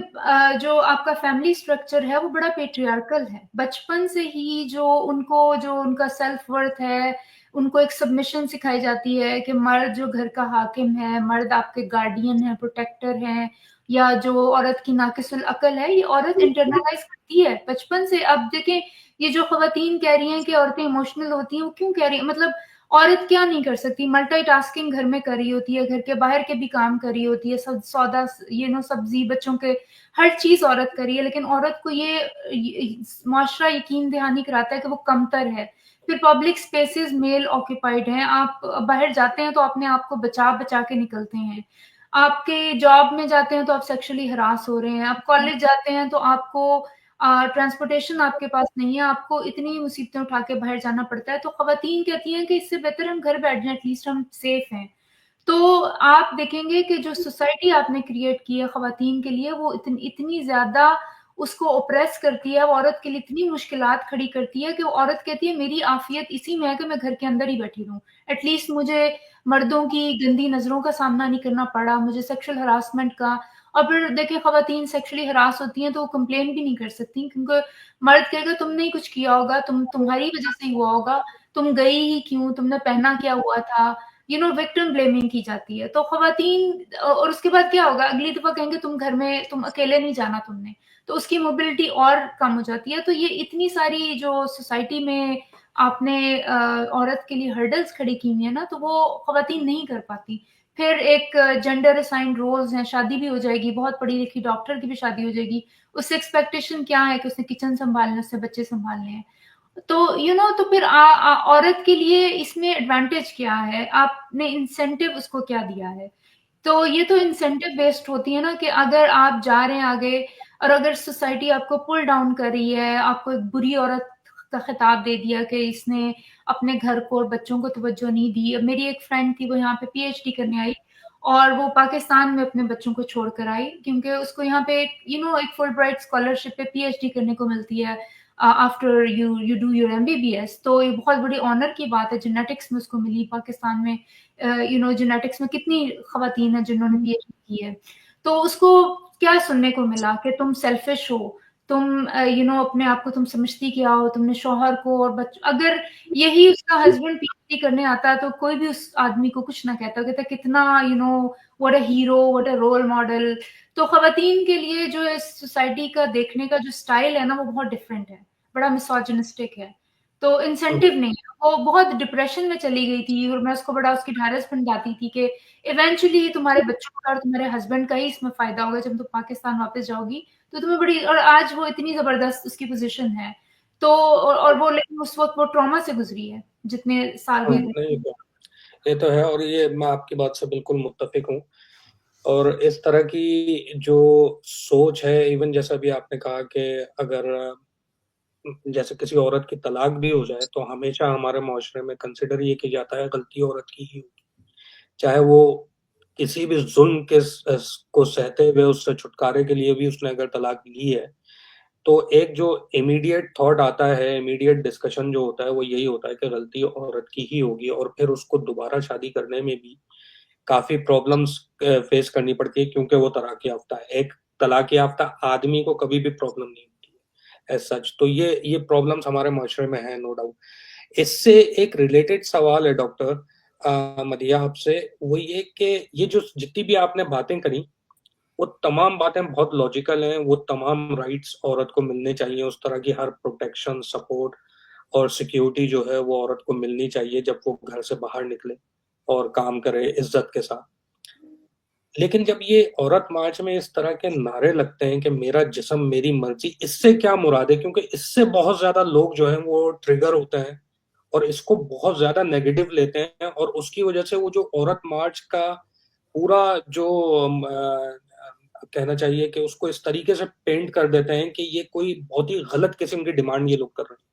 जो आपका फैमिली स्ट्रक्चर है वो बड़ा पेट्रियार्कल है। बचपन से ही जो उनका सेल्फ वर्थ है, उनको एक सबमिशन सिखाई जाती है कि मर्द जो घर का हाकिम है, मर्द आपके गार्डियन है, प्रोटेक्टर है, या जो औरत की नाकिसुल अकल है, ये औरत इंटरनलाइज करती है बचपन से। अब देखें, ये जो खवातीन कह रही हैं कि औरतें इमोशनल होती हैं, वो क्यों कह रही हैं? मतलब औरत क्या नहीं कर सकती? मल्टीटास्किंग घर में कर रही होती है, घर के बाहर के भी काम कर रही होती है, सब सौदा सब्जी बच्चों के हर चीज औरत कर रही है। लेकिन औरत को ये माशरा यकीन दहानी कराता है कि वो कमतर है। फिर पब्लिक स्पेसेस मेल ऑक्यूपाइड हैं, आप बाहर जाते हैं तो अपने आप को बचा बचा के निकलते हैं। आपके जॉब में जाते हैं तो आप सेक्सुअली हरास हो रहे हैं, आप कॉलेज जाते हैं तो आपको ट्रांसपोर्टेशन आपके पास नहीं है, आपको इतनी मुसीबतें उठा के बाहर जाना पड़ता है। तो खवातीन कहती हैं कि इससे बेहतर हम घर बैठ जाएं, एटलीस्ट हम सेफ हैं। तो आप देखेंगे कि जो सोसाइटी आपने क्रिएट की है खवातीन के लिए, वो इतनी ज्यादा उसको ओप्रेस करती है, वो औरत के लिए इतनी मुश्किलात खड़ी करती है कि वो औरत कहती है मेरी आफियत इसी में है कि मैं घर के अंदर ही बैठी रहूं, एटलीस्ट मुझे मर्दों की गंदी नजरों का सामना नहीं करना पड़ा, मुझे सेक्सुअल हरासमेंट का। और फिर देखिए खवातीन सेक्सुअली हरास होती हैं तो वो कंप्लेन भी नहीं कर सकती, क्योंकि मर्द कहेगा तुमने ही कुछ किया होगा, तुम्हारी वजह से ही हुआ होगा, तुम गई ही क्यों, तुमने पहना क्या हुआ था, विक्टिम ब्लेमिंग की जाती है। तो खवातीन, और उसके बाद क्या होगा, अगली दफा कहेंगे तुम घर में, तुम अकेले नहीं जाना तुमने, तो उसकी मोबिलिटी और कम हो जाती है। तो ये इतनी सारी जो सोसाइटी में आपने औरत के लिए हर्डल्स खड़ी की हुई है ना, तो वो खवातीन नहीं कर पाती। फिर एक जेंडर असाइंड रोल्स हैं, शादी भी हो जाएगी, बहुत पढ़ी लिखी डॉक्टर की भी शादी हो जाएगी, उससे एक्सपेक्टेशन क्या है कि उसने किचन संभालना, उससे बच्चे संभालने हैं। तो तो फिर औरत के लिए इसमें एडवांटेज क्या है, आपने इंसेंटिव उसको क्या दिया है। तो ये तो इंसेंटिव बेस्ड होती है ना, कि अगर आप जा रहे हैं आगे और अगर सोसाइटी आपको पुल डाउन कर रही है, आपको एक बुरी औरत का खिताब दे दिया कि इसने अपने घर को और बच्चों को तवज्जो नहीं दी। अब मेरी एक फ्रेंड थी, वो यहाँ पे पीएचडी करने आई और वो पाकिस्तान में अपने बच्चों को छोड़कर आई, क्योंकि उसको यहाँ पे एक फुल ब्राइट स्कॉलरशिप पे पीएचडी करने को मिलती है after you do your MBBS. तो ये बहुत बड़ी ऑनर की बात है, जेनेटिक्स में उसको मिली। पाकिस्तान में जेनेटिक्स में कितनी खवातीन है जिन्होंने पीएचडी की है। तो उसको क्या सुनने को मिला कि तुम सेल्फिश हो, तुम अपने आप को तुम समझती क्या हो, तुमने शौहर को और अगर यही उसका हस्बैंड पीएचडी करने आता है तो कोई भी उस आदमी को कुछ ना कहता, कहता कितना what a hero, what a role model. तो खवातीन के लिए जो इस सोसाइटी का देखने का जो स्टाइल है ना, वो बहुत डिफरेंट है, बड़ा मिसोजिनिस्टिक है। तो इंसेंटिव नहीं है, वो बहुत डिप्रेशन में चली गई थी और मैं उसको बड़ा उसकी ढारस बन थी कि इवेंचुअली तुम्हारे बच्चों का और तुम्हारे हस्बैंड का ही इसमें फायदा होगा, जब तुम पाकिस्तान वापस जाओगी तो तुम्हें बड़ी। और आज वो इतनी जबरदस्त उसकी पोजीशन है। तो और वो, लेकिन उस वक्त वो ट्रॉमा से गुजरी है जितने साल में। नहीं, ये तो है, और ये मैं आपकी बात से बिल्कुल मुत्तफिक हूँ। और इस तरह की जो सोच है, इवन जैसा भी आपने कहा कि अगर जैसे किसी औरत की तलाक भी हो जाए तो हमेशा हमारे माशरे में कंसिडर ये किया जाता है गलती औरत की ही होगी, चाहे वो किसी भी जुल्म के को सहते हुए उससे छुटकारे के लिए भी उसने अगर तलाक ली है, तो एक जो इमीडिएट थॉट आता है, इमीडिएट डिस्कशन जो होता है वो यही होता है कि गलती औरत की ही होगी, और फिर उसको दोबारा शादी करने में भी काफी प्रॉब्लम्स फेस करनी पड़ती है, क्योंकि वो तलाक याफ्ता है। एक तलाक याफ्ता आदमी को कभी भी प्रॉब्लम नहीं होती है एज सच। तो ये प्रॉब्लम्स हमारे माशरे में है, नो डाउट। इससे एक रिलेटेड सवाल है डॉक्टर मदिया आपसे, वो ये कि ये जो जितनी भी आपने बातें करी, वो तमाम बातें बहुत लॉजिकल हैं, वो तमाम राइट्स औरत को मिलने चाहिए, उस तरह की हर प्रोटेक्शन, सपोर्ट और सिक्योरिटी जो है वो औरत को मिलनी चाहिए जब वो घर से बाहर निकले और काम करे इज्जत के साथ। लेकिन जब ये औरत मार्च में इस तरह के नारे लगते हैं कि मेरा जिस्म मेरी मर्जी, इससे क्या मुराद है? क्योंकि इससे बहुत ज्यादा लोग जो हैं वो ट्रिगर होते हैं और इसको बहुत ज्यादा नेगेटिव लेते हैं, और उसकी वजह से वो जो औरत मार्च का पूरा जो कहना चाहिए कि उसको इस तरीके से पेंट कर देते हैं कि ये कोई बहुत ही गलत किस्म की डिमांड ये लोग कर रहे हैं।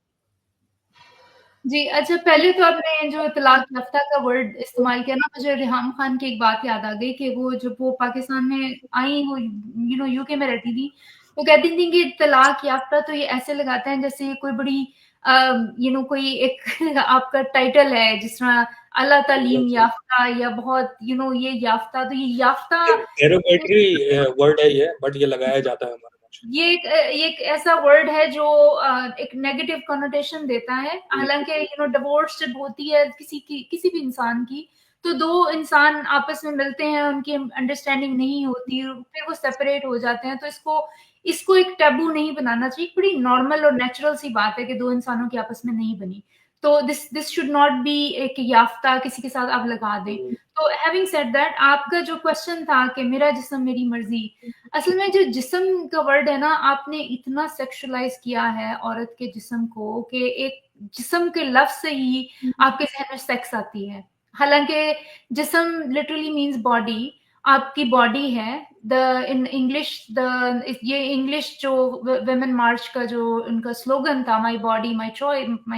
जी, अच्छा, पहले तो आपने जो तलाक याफ्ता का वर्ड इस्तेमाल किया ना, मुझे रिहाम खान की एक बात याद आ गई कि वो जब वो पाकिस्तान में आई, वो यूके में रहती थी, वो कहती थी कि तलाक याफ्ता तो ये ऐसे लगाते हैं जैसे कोई बड़ी कोई एक आपका टाइटल है, जिस तरह आला तालीम याफ्ता या बहुत ये याफ्ता, तो ये याफ्ता डेरोगेटरी वर्ड है ये, बट ये लगाया जाता है हमारे भाषा में। ये एक ऐसा वर्ड है जो एक नेगेटिव कॉनोटेशन देता है। हालांकि डिवोर्स जब होती है किसी भी इंसान की, तो दो इंसान आपस में मिलते हैं, उनकी अंडरस्टैंडिंग नहीं होती, फिर वो सेपरेट हो जाते हैं। तो इसको एक टैबू नहीं बनाना चाहिए, बड़ी नॉर्मल और नेचुरल सी बात है कि दो इंसानों की आपस में नहीं बनी, तो दिस शुड नॉट बी एक याफ्ता किसी के साथ आप लगा दें। तो हैविंग सेड दैट, आपका जो क्वेश्चन था कि मेरा जिस्म मेरी मर्जी, असल में जो जिस्म का वर्ड है ना, आपने इतना सेक्सुअलाइज किया है औरत के जिस्म को कि एक जिस्म के लफ्ज से ही आपके जहन में सेक्स आती है। हालांकि जिस्म लिटरली मीन्स बॉडी, आपकी बॉडी है। इन इंग्लिश ये इंग्लिश जो वुमेन मार्च का जो उनका स्लोगन था, my body my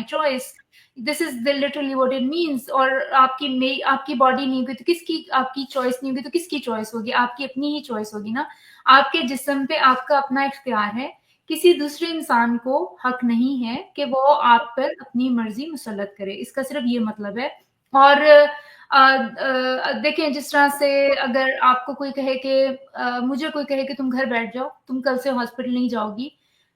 choice, this is literally what it means. और आपकी बॉडी नहीं होगी तो किसकी, आपकी चॉइस नहीं होगी तो किसकी चॉइस होगी? आपकी अपनी ही चॉइस होगी ना। आपके जिस्म पे आपका अपना इख्तियार है, किसी दूसरे इंसान को हक नहीं है कि वो आप पर अपनी मर्जी मुसल्लत करे। इसका सिर्फ ये मतलब है। और देखें, जिस तरह से अगर आपको कोई कहे कि मुझे कोई कहे कि तुम घर बैठ जाओ, तुम कल से हॉस्पिटल नहीं जाओगी,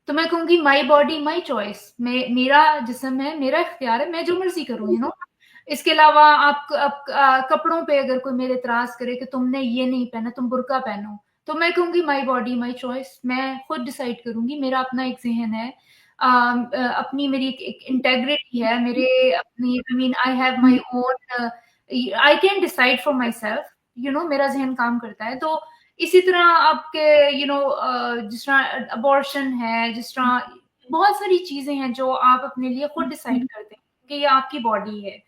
तो मैं कहूंगी माई बॉडी माई चॉइस, मेरा जिस्म है, मेरा इख्तियार है, मैं जो मर्जी करूँ, यू नो। इसके अलावा आप कपड़ों पे अगर कोई मेरे इतराज करे कि तुमने ये नहीं पहना, तुम बुर्का पहनो, तो मैं कहूंगी माई बॉडी माई चॉइस, मैं खुद डिसाइड करूंगी, मेरा अपना एक जहन है, अपनी मेरी एक इंटेग्रिटी है, मेरे अपनी, I mean I have my own, I can decide for my self, you know, मेरा जहन काम करता है। तो इसी तरह आपके यू नो जिस तरह अबॉर्शन है, जिस तरह बहुत सारी चीजें हैं जो आप अपने लिए खुद डिसाइड करते हैं कि ये आपकी बॉडी है।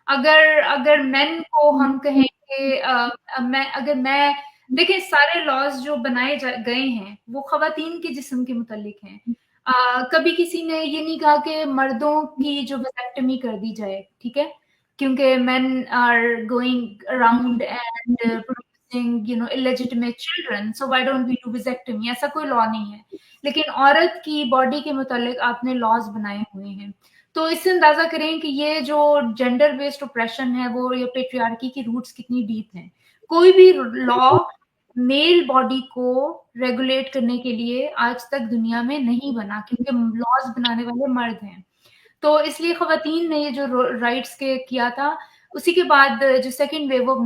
अगर अगर मेन को हम कहें कि मैं देखिए, सारे लॉज जो बनाए गए हैं वो खवातीन के जिस्म के मुतालिक हैं। कभी किसी ने ये नहीं कहा कि मर्दों की जो वेसेक्टमी कर दी जाए, ठीक है, क्योंकि men are going around and producing you know illegitimate children, so why don't we do vasectomy, ऐसा कोई लॉ नहीं है। लेकिन औरत की बॉडी के मुतालिक आपने लॉज बनाए हुए हैं। तो इससे अंदाजा करें कि ये जो जेंडर बेस्ड ऑप्रेशन है वो, ये पेट्रियार्की की रूट्स कितनी डीप हैं। कोई भी लॉ मेल बॉडी को रेगुलेट करने के लिए आज तक दुनिया में नहीं बना, क्योंकि लॉज बनाने वाले मर्द हैं। तो इसलिए खवातीन ने ये जो राइट्स के किया था, उसी के बाद जो सेकेंड वेव ऑफ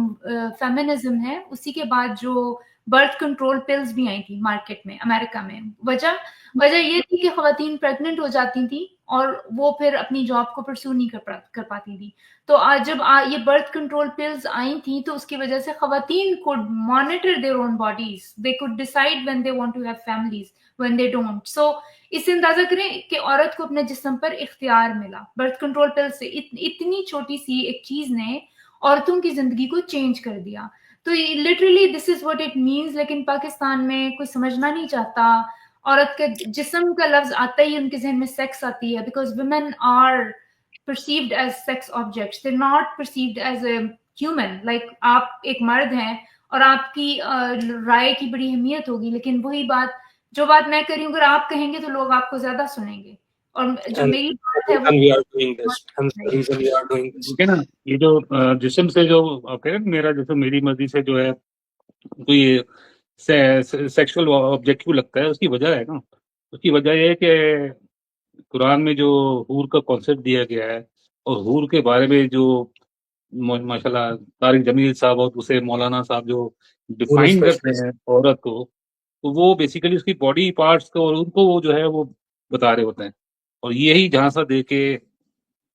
फेमिनिज्म है, उसी के बाद जो बर्थ कंट्रोल पिल्स भी आई थी मार्केट में अमेरिका में, वजह ये थी कि खवातीन प्रेग्नेंट हो जाती थी और वो फिर अपनी जॉब को परस्यू नहीं कर पाती थी। तो आज जब ये बर्थ कंट्रोल पिल्स आई थी, तो उसकी वजह से खवातीन could monitor their own bodies, they could decide when they want to have families, when they don't. So इससे अंदाजा करें कि औरत को अपने जिस्म पर इख्तियार मिला बर्थ कंट्रोल पिल से। इतनी छोटी सी एक चीज ने औरतों की जिंदगी को चेंज कर दिया। तो literally this is what it means. लेकिन पाकिस्तान में कोई समझना नहीं चाहता। औरत के जिस्म का लफ्ज आता ही उनके जहन में सेक्स आती है, because women are perceived as sex objects, they not perceived as a human. Like आप एक मर्द हैं और आपकी राय की बड़ी अहमियत होगी, लेकिन वही बात, जो बात मैं कर रही हूँ, अगर आप कहेंगे तो लोग आपको ज्यादा सुनेंगे। और जो मेरी बात है वो ठीक है ना। ये जो जिस्म से जो कह रहे हैं, मेरा जिस्म मेरी मर्जी से जो है, तो ये सेक्सुअल ऑब्जेक्टिव लगता है, उसकी वजह है ना। उसकी वजह ये है कि कुरान में जो हूर का कॉन्सेप्ट दिया गया है, और हूर के बारे में जो माशाल्लाह तारिक जमील साहब और दूसरे मौलाना साहब जो डिफाइन करते हैं औरत को, तो वो बेसिकली उसकी बॉडी पार्ट्स को और उनको वो जो है वो बता रहे होते हैं। और यही झांसा दे के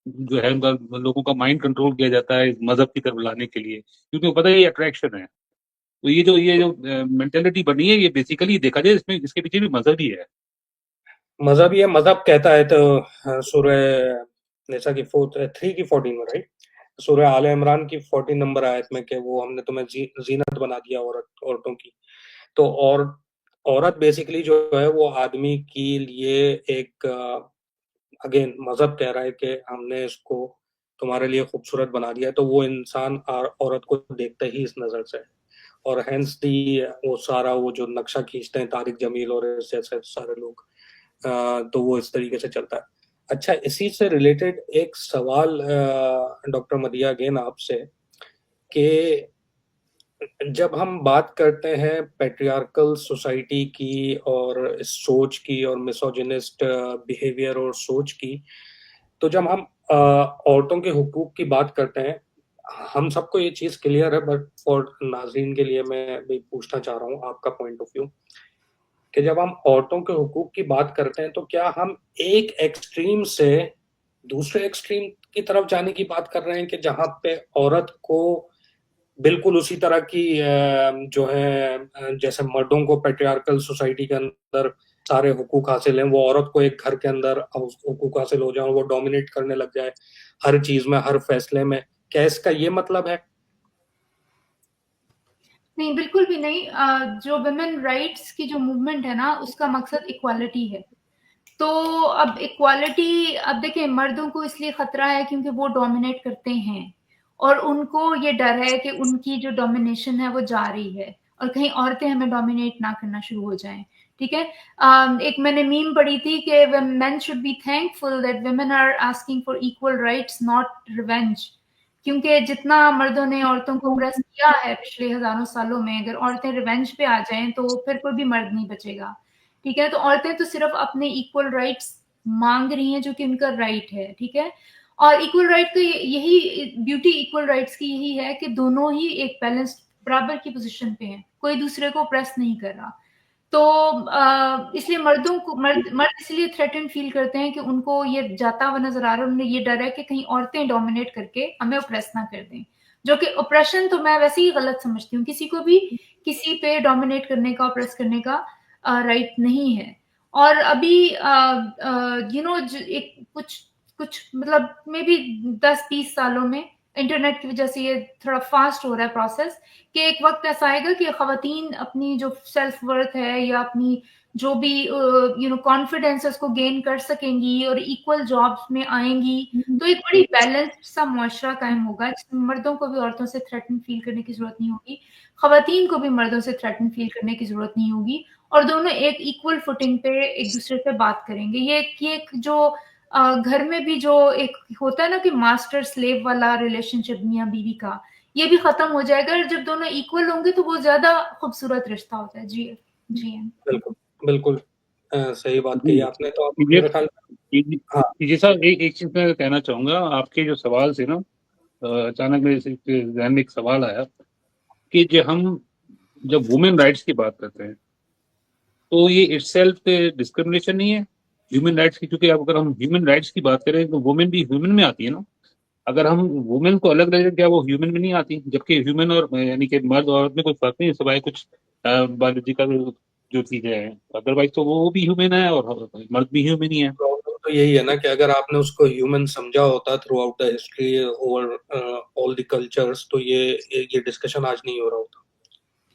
जो है उनका, लोगों का माइंड कंट्रोल किया जाता है इस मजहब की तरफ लाने के लिए, क्योंकि पता है ये अट्रैक्शन है। तो ये जो मेंटेलिटी बनी है, ये बेसिकली देखा जाए इसमें, इसके पीछे भी मजहब ही है। मजहब कहता है तो सूरह निसा की 3 की 14 में, राइट, सूरह आले इमरान की 14 नंबर आयत में, कि वो हमने तुम्हें जीनत बना दिया औरतों की। तो औरत बेसिकली जो है वो आदमी के लिए एक, अगेन मजहब कह रहा है कि हमने इसको तुम्हारे लिए खूबसूरत बना दिया है, तो वो इंसान औरत को देखता ही इस नजर से, और हेंस दी वो सारा वो जो नक्शा खींचते हैं तारिक जमील और जैसे सारे लोग, तो वो इस तरीके से चलता है। अच्छा, इसी से रिलेटेड एक सवाल डॉक्टर मदिया अगेन आपसे, कि जब हम बात करते हैं पैट्रियार्कल सोसाइटी की और इस सोच की और मिसोजिनिस्ट बिहेवियर और सोच की, तो जब हम औरतों के हुकूक की बात करते हैं, हम सबको ये चीज क्लियर है, बट फॉर नाज़रीन के लिए मैं भी पूछना चाह रहा हूँ आपका पॉइंट ऑफ व्यू, कि जब हम औरतों के हुकूक की बात करते हैं, तो क्या हम एक एक्सट्रीम से दूसरे एक्सट्रीम की तरफ जाने की बात कर रहे हैं, कि जहां पे औरत को बिल्कुल उसी तरह की जो है, जैसे मर्दों को पैट्रियार्कल सोसाइटी के अंदर सारे हुकूक हासिल हैं, वो औरत को एक घर के अंदर हुकूक हासिल हो जाए, वो डोमिनेट करने लग जाए हर चीज में, हर फैसले में? क्या इसका ये मतलब है? नहीं, बिल्कुल भी नहीं। जो वुमेन राइट्स की जो मूवमेंट है ना, उसका मकसद इक्वालिटी है। तो अब इक्वालिटी, अब देखिए मर्दों को इसलिए खतरा है क्योंकि वो डोमिनेट करते हैं और उनको ये डर है कि उनकी जो डोमिनेशन है वो जा रही है और कहीं औरतें हमें डोमिनेट ना करना शुरू हो जाएं। ठीक है। एक मैंने मीम पढ़ी थी कि men should be thankful that women are asking for equal rights not revenge, क्योंकि जितना मर्दों ने औरतों को प्रेस किया है पिछले हजारों सालों में, अगर औरतें रिवेंज पे आ जाएं तो फिर कोई भी मर्द नहीं बचेगा। ठीक है। तो औरतें तो सिर्फ अपने इक्वल राइट्स मांग रही हैं जो कि उनका राइट है। ठीक है। और इक्वल राइट तो यही ब्यूटी इक्वल राइट्स की यही है कि दोनों ही एक बैलेंस बराबर की पोजीशन पे हैं, कोई दूसरे को प्रेस नहीं कर रहा। तो इसलिए मर्दों को मर्द इसलिए थ्रेटन फील करते हैं कि उनको ये जाता हुआ नजर आ रहा है, उन्हें ये डर है कि कहीं औरतें डोमिनेट करके हमें ऑप्रेस ना कर दें, जो कि ऑपरेशन तो मैं वैसे ही गलत समझती हूँ। किसी को भी किसी पे डोमिनेट करने का, ऑप्रेस करने का राइट नहीं है। और अभी एक कुछ कुछ मतलब मे बी 10-20 सालों में इंटरनेट की वजह से ये थोड़ा फास्ट हो रहा है प्रोसेस, कि एक वक्त ऐसा आएगा कि खवातीन अपनी जो सेल्फ वर्थ है या अपनी जो भी कॉन्फिडेंस है उसको गेन कर सकेंगी और इक्वल जॉब्स में आएंगी। तो एक बड़ी बैलेंस्ड सा मुआशरा कायम होगा जिसमें मर्दों को भी औरतों से थ्रेटन फील करने की जरूरत नहीं होगी, खवातीन को भी मर्दों से थ्रेटन फील करने की जरूरत नहीं होगी, और दोनों एक इक्वल फुटिंग पे एक दूसरे से बात करेंगे। ये एक जो घर में भी जो एक होता है ना कि मास्टर स्लेव वाला रिलेशनशिप मियाँ बीवी का, ये भी खत्म हो जाएगा। और जब दोनों इक्वल होंगे तो वो ज्यादा खूबसूरत रिश्ता होता है। जी जी। बिल्कुल, बिल्कुल सही बात जी, कही आपने। तो आप ये मेरे ख्याल हाँ, ये सर एक चीज मैं कहना चाहूंगा आपके जो सवाल से ना, अचानक मेरे जहन में एक सवाल आया कि जो हम जब वुमेन राइट्स की बात करते हैं तो ये इटसेल्फ डिस्क्रिमिनेशन नहीं है ह्यूमन राइट्स की, क्योंकि अब अगर हम ह्यूमन राइट्स की बात करें तो वुमेन भी ह्यूमन में आती है ना। अगर हम वुमेन को अलग रखें क्या वो ह्यूमन में नहीं आती, जबकि ह्यूमन और यानी कि मर्द और औरत में कोई फर्क नहीं है सिवाय कुछ बायोलॉजिकल जो चीजें हैं, अदरवाइज तो वो भी ह्यूमन है और मर्द भी ह्यूमन ही है। प्रॉब्लम तो यही है ना कि अगर आपने उसको ह्यूमन समझा होता through out the history over all the cultures, तो ये डिस्कशन आज नहीं हो रहा होता।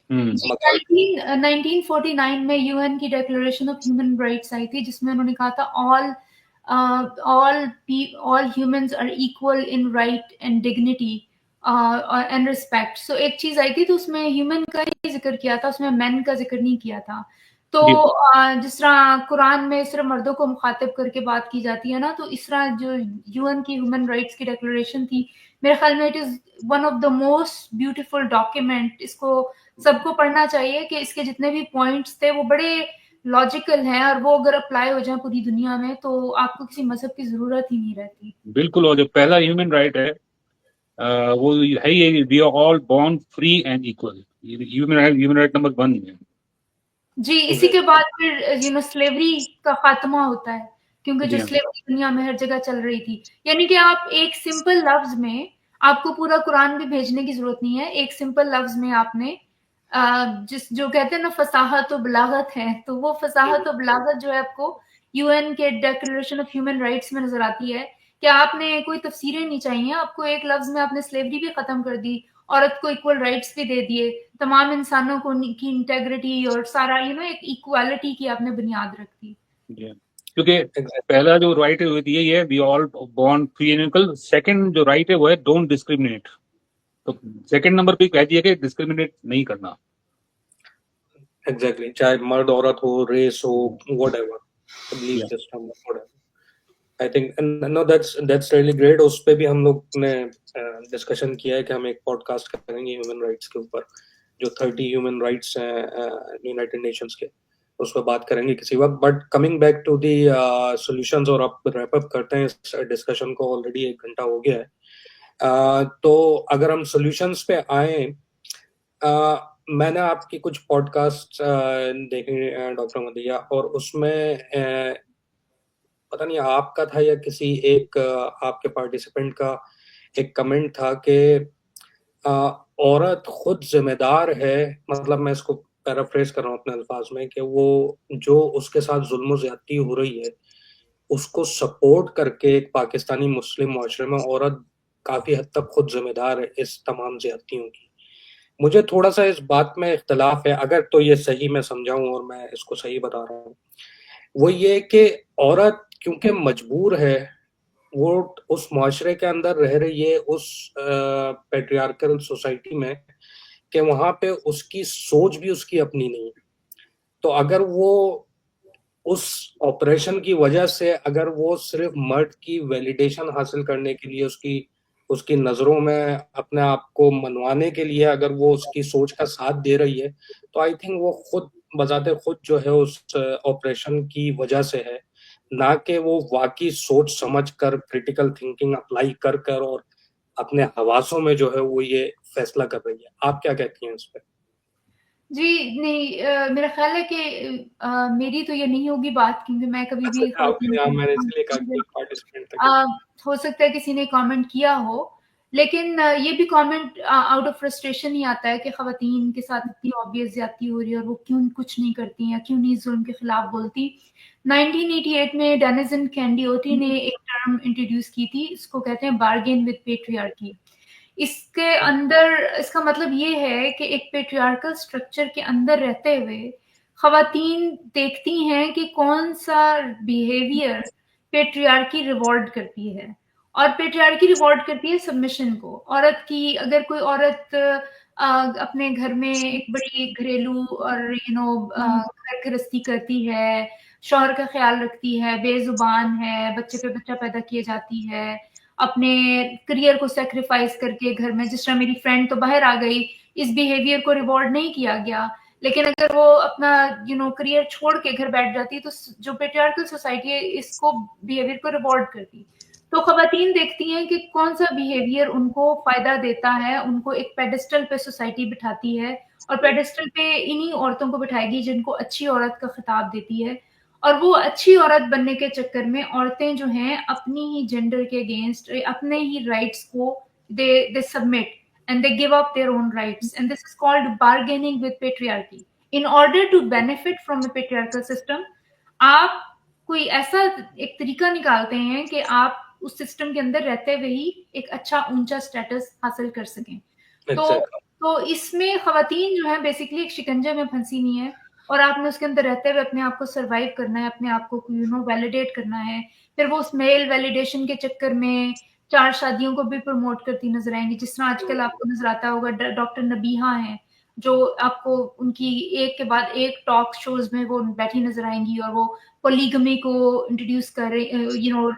1949 में यूएन की डिक्लेरेशन ऑफ ह्यूमन राइट्स आई थी जिसमें उन्होंने कहा था all humans are equal in right and dignity and respect. So एक चीज आई थी तो उसमें ह्यूमन का ही जिक्र किया था, उसमें मैन का जिक्र नहीं किया था। तो जिस तरह कुरान में सिर्फ मर्दों को मुखातिब करके बात की जाती है ना, तो इस तरह जो यूएन की ह्यूमन राइट्स की डिक्लेरेशन थी, मेरे ख्याल में it is one of the most beautiful document. इसको सबको पढ़ना चाहिए कि इसके जितने भी पॉइंट्स थे वो बड़े लॉजिकल हैं और वो अगर अप्लाई हो जाए पूरी दुनिया में तो आपको किसी मजहब की जरूरत ही नहीं रहती। बिल्कुल, और जो पहला ह्यूमन राइट है वो है ये, we are all born free and equal. Human right number 1 है जी। इसी के बाद फिर स्लेवरी का खात्मा होता है, क्योंकि जो स्लेवरी दुनिया में हर जगह चल रही थी। यानी कि आप एक सिंपल लफ्ज में, आपको पूरा कुरान भी भेजने की जरूरत नहीं है, एक सिंपल लफ्ज में आपने जो कहते हैं ना फसाहत और बलागत है, तो वो फसाहत और बलागत जो है आपको यूएन के डिक्लेरेशन ऑफ ह्यूमन राइट्स में नजर आती है कि आपने कोई तफसीरें नहीं चाहिए, आपको एक लफ्ज में आपने स्लेवरी भी खत्म कर दी, औरत को इक्वल राइट्स भी दे दिए, तमाम इंसानों को की इंटेग्रिटी और सारा एक इक्वालिटी की आपने बुनियाद रख दी। क्योंकि पहला जो राइट है ये है we all born free and equal. Second जो राइट है वो है डोंट डिस्क्रिमिनेट। तो सेकंड नंबर पे कह दिया कि डिस्क्रिमिनेट नहीं करना। एग्जैक्टली, चाहे मर्द औरत हो, रेस हो, whatever, belief system, whatever. I think no that's really great. उस पे भी हम लोग ने डिस्कशन किया है कि हम एक पॉडकास्ट करेंगे ह्यूमन राइट्स के ऊपर, जो 30 ह्यूमन राइट्स हैं यूनाइटेड नेशंस के, उस पर बात करेंगे किसी वक्त। But coming back to the solutions, और अब रैप अप करते हैं इस डिस्कशन को, ऑलरेडी 1 घंटा हो गया है। तो अगर हम सॉल्यूशंस पे आए, मैंने आपकी कुछ पॉडकास्ट देखे डॉक्टर मदिया, और उसमें पता नहीं आपका था या किसी एक आपके पार्टिसिपेंट का एक कमेंट था कि औरत खुद जिम्मेदार है, मतलब मैं इसको पैराफ्रेज कर रहा हूँ अपने अल्फाज में, कि वो जो उसके साथ जुल्म ज्यादती हो रही है उसको सपोर्ट करके एक पाकिस्तानी मुस्लिम मुआशरे में औरत काफी हद तक खुद जिम्मेदार है इस तमाम ज्यादतियों की। मुझे थोड़ा-सा इस बात में इख्तिलाफ है, अगर तो ये सही मैं समझाऊँ और मैं इसको सही बता रहा हूँ। वो ये कि औरत क्योंकि मजबूर है, वो उस माशरे के अंदर रह रही है, उस पैट्रियार्कल सोसाइटी में, कि वहाँ पे उसकी सोच भी उसकी अपनी नहीं है। तो अगर वो उस ऑपरेशन की वजह से, अगर वो सिर्फ़ मर्द की वैलिडेशन हासिल करने के लिए, उसकी उसकी नज़रों में अपने आप को मनवाने के लिए अगर वो उसकी सोच का साथ दे रही है, तो आई थिंक वो खुद बज़ाते खुद जो है उस ऑपरेशन की वजह से है, ना कि वो वाक़ई सोच समझ कर, क्रिटिकल थिंकिंग अप्लाई कर कर और अपने हवासों में जो है वो ये फैसला कर रही है। आप क्या कहती हैं इस पे? जी, नहीं, मेरा ख़्याल है कि मेरी तो ये नहीं होगी बात, क्योंकि मैं कभी भी आपने मैंने इसलिए कहा कि एक पार्टिसिपेंट था। अ, हो सकता है किसी ने कमेंट किया हो, लेकिन ये भी कमेंट आउट ऑफ फ्रस्ट्रेशन ही आता है कि ख़वातीन के साथ इतनी ऑब्वियस ज़्यादती हो रही है और वो क्यों कुछ नहीं करती हैं, क्यों नहीं ज़ुल्म के खिलाफ बोलती। 1988 में डेनिसन कैंडियोटी ने एक टर्म इंट्रोड्यूस की थी, इसको कहते हैं बार्गेन विद पेट्रियार्की। इसके अंदर इसका मतलब ये है कि एक पेट्रियार्कल स्ट्रक्चर के अंदर रहते हुए ख़वातीन देखती हैं कि कौन-सा बिहेवियर पेट्रियार्की रिवॉर्ड करती है, और पेट्रियार्की रिवॉर्ड करती है सबमिशन को। औरत की, अगर कोई औरत अपने घर में एक बड़ी घरेलू और घर गृहस्थी करती है, शौहर का ख़्याल रखती है, बेज़ुबान है, बच्चे पे बच्चा पैदा किए जाती है, अपने करियर को सैक्रिफाइस करके घर में, जिस तरह मेरी फ्रेंड तो बाहर आ गई, इस बिहेवियर को रिवॉर्ड नहीं किया गया। लेकिन अगर वो अपना करियर छोड़ के घर बैठ जाती, तो जो पेट्रियार्कल सोसाइटी है इसको बिहेवियर को रिवॉर्ड करती। तो ख़वातीन देखती हैं कि कौन सा बिहेवियर उनको फ़ायदा देता है, उनको एक पेडेस्टल पे सोसाइटी बिठाती है, और पेडेस्टल पे इन्हीं औरतों को बिठाएगी जिनको अच्छी औरत का खिताब देती है। और वो अच्छी औरत बनने के चक्कर में औरतें जो हैं अपनी ही जेंडर के अगेंस्ट, अपने ही राइट्स को दे submit and they give up their own rights, and this is called bargaining with patriarchy. In order to benefit from a patriarchal system, आप कोई ऐसा एक तरीका निकालते हैं कि आप उस सिस्टम के अंदर रहते हुए ही एक अच्छा ऊंचा स्टेटस हासिल कर सकें। तो इसमें ख़वातीन जो है बेसिकली एक शिकंजे में फंसी हुई है, और आपने उसके अंदर रहते हुए अपने आप को सर्वाइव करना है, अपने आप को वैलिडेट करना है। फिर वो उस मेल वैलिडेशन के चक्कर में 4 शादियों को भी प्रमोट करती नज़र आएँगी। जिस तरह आजकल आपको नज़र आता होगा, डॉक्टर नबीहा हैं, जो आपको उनकी एक के बाद एक टॉक शोज़ में वो बैठी नज़र आएँगी, और वो पॉलीगमी को इंट्रोड्यूस कर रही,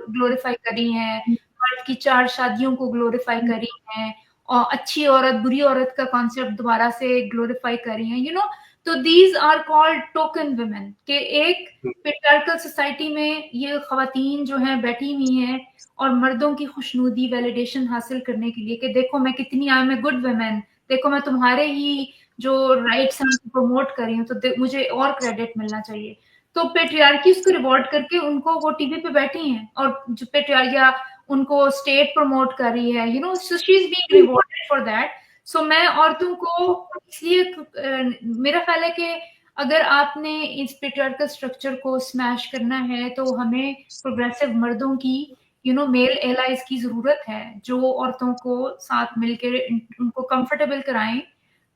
ग्लोरीफाई कर रही हैं, मर्द की 4 शादियों को ग्लोरीफाई कर रही हैं, और अच्छी औरत, बुरी औरत का कॉन्सेप्ट दोबारा से ग्लोरीफाई कर रही हैं, तो these are called token women, के एक पेट्रियार्कल सोसाइटी में ये ख़वातीन जो हैं बैठी हुई हैं और मर्दों की खुशनुदी वैलिडेशन हासिल करने के लिए कि देखो मैं कितनी, I am a good women, देखो मैं तुम्हारे ही जो राइट्स हैं उनको प्रमोट कर रही हूँ, तो मुझे और क्रेडिट मिलना चाहिए। तो पेट्रियार्की उसको रिवॉर्ड करके उनको, वो टीवी पे बैठी हैं और जो पेट्रियार्किया उनको स्टेट प्रमोट कर रही है, so she is being rewarded for that. So मैं औरतों को इसलिए, मेरा ख्याल है कि अगर आपने इस पेट्रियार्कल स्ट्रक्चर को स्मैश करना है, तो हमें प्रोग्रेसिव मर्दों की, मेल एलाइज की जरूरत है, जो औरतों को साथ मिलकर उनको कंफर्टेबल कराएं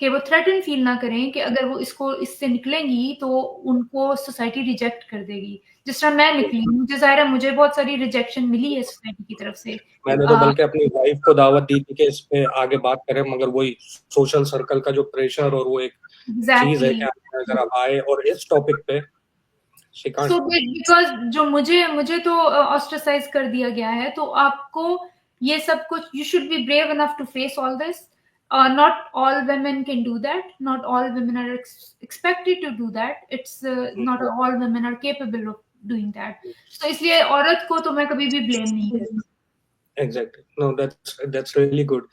कि वो थ्रेटन फील ना करें कि अगर वो इससे निकलेंगी तो उनको सोसाइटी रिजेक्ट कर देगी। जिस तरह मैं निकली, मुझे ज़ाहिर है मुझे बहुत सारी रिजेक्शन मिली है सोसाइटी की तरफ से। मैंने तो बल्कि अपनी वाइफ को दावत दी थी कि इस पे आगे बात करें, मगर वही सोशल सर्कल का जो प्रेशर और वो एक चीज है कि अगर आप आए और इस टॉपिक पे So because जो मुझे तो ऑस्ट्रेसाइज कर दिया गया है, तो आपको ये सब कुछ, you should be brave enough to face all this. Not all women can do that. Not all women are expected to do that. It's not all women are capable of doing that. So इसलिए औरत को तो मैं कभी भी blame नहीं करती. Exactly. No, that's really good.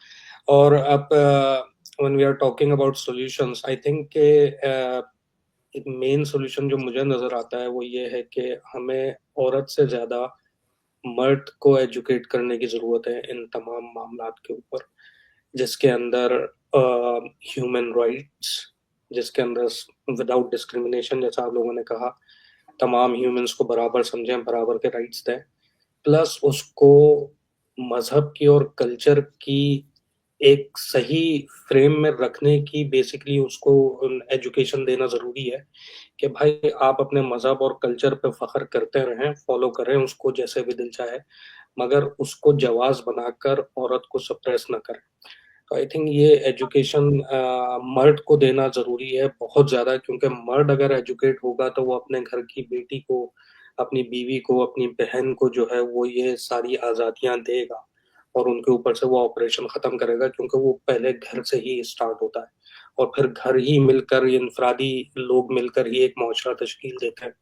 और अब when we are talking about solutions, I think एक मेन सोल्यूशन जो मुझे नजर आता है वो ये है कि हमें औरत से ज्यादा मर्द को एजुकेट करने की जरूरत है इन तमाम मामलात के ऊपर, जिसके अंदर ह्यूमन राइट्स, जिसके अंदर विदाउट डिस्क्रिमिनेशन, जैसा आप लोगों ने कहा, तमाम ह्यूमंस को बराबर समझें, बराबर के राइट्स दें, प्लस उसको मजहब की और कल्चर की एक सही फ्रेम में रखने की बेसिकली उसको एजुकेशन देना ज़रूरी है कि भाई आप अपने मज़हब और कल्चर पे फ़ख्र करते रहें, फ़ॉलो करें उसको जैसे भी दिल चाहे, मगर उसको जवाज़ बनाकर औरत को सप्रेस ना करें। तो आई थिंक ये एजुकेशन मर्द को देना ज़रूरी है बहुत ज़्यादा, क्योंकि मर्द अगर एजुकेट होगा तो वो अपने घर की बेटी को, अपनी बीवी को, अपनी बहन को जो है वो ये सारी आज़ादियाँ देगा और उनके ऊपर से वो ऑपरेशन ख़त्म करेगा, क्योंकि वो पहले घर से ही स्टार्ट होता है और फिर घर ही मिलकर इनफरादी लोग मिलकर ही एक मुआशरा तश्कील देते हैं।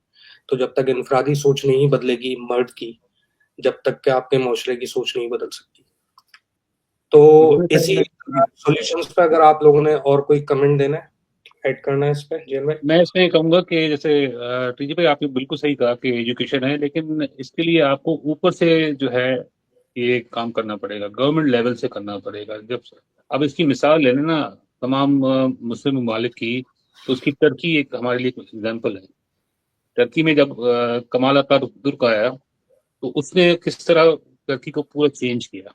तो जब तक इनफरादी सोच नहीं बदलेगी मर्द की, जब तक कि आपके मुआशरे की सोच नहीं बदल सकती। तो इसी सॉल्यूशंस पे अगर आप लोगों ने और कोई कमेंट देना है, ऐड करना है इस पे जेल भाई? मैं इसमें कहूंगा कि जैसे टीजी भाई आपने बिल्कुल सही कहा कि एजुकेशन है, लेकिन इसके लिए आपको ऊपर से जो है ये काम करना पड़ेगा, गवर्नमेंट लेवल से करना पड़ेगा। जब अब इसकी मिसाल ले लें ना तमाम मुस्लिम ममालिक की, तो उसकी टर्की एक हमारे लिए एग्जाम्पल है। टर्की में जब कमाल अतातुर्क आया तो उसने किस तरह टर्की को पूरा चेंज किया,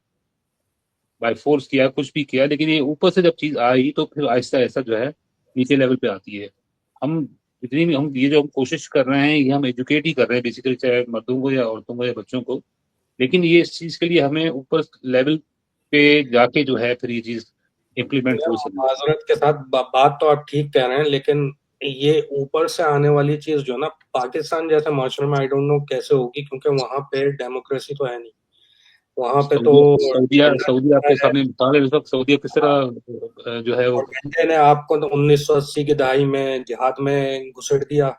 बाय फोर्स किया, कुछ भी किया, लेकिन ये ऊपर से जब चीज आई तो फिर आहिस्ता आहिस्ता जो है नीचे लेवल पे आती है। हम जितनी भी हम ये जो हम कोशिश कर रहे हैं ये हम एजुकेट ही कर रहे हैं बेसिकली, चाहे मर्दों को या औरतों को या बच्चों को, लेकिन ये इस चीज के लिए हमें ऊपर लेवल पे जाके जो है फिर ये चीज इम्प्लीमेंट हो सके। माजरत के साथ बात तो आप ठीक कह रहे हैं, लेकिन ये ऊपर से आने वाली चीज जो ना पाकिस्तान जैसे माशरे में आई डोंट नो कैसे होगी, क्योंकि वहां पे डेमोक्रेसी तो है नहीं, वहां पे तो सऊदिया सऊदिया आपके सामने मिसाल है, इस वक्त सऊदिया किस तरह जो है वो और इंडिया ने आपको तो 1980 की दहाई में जिहाद में घुसेड़ दिया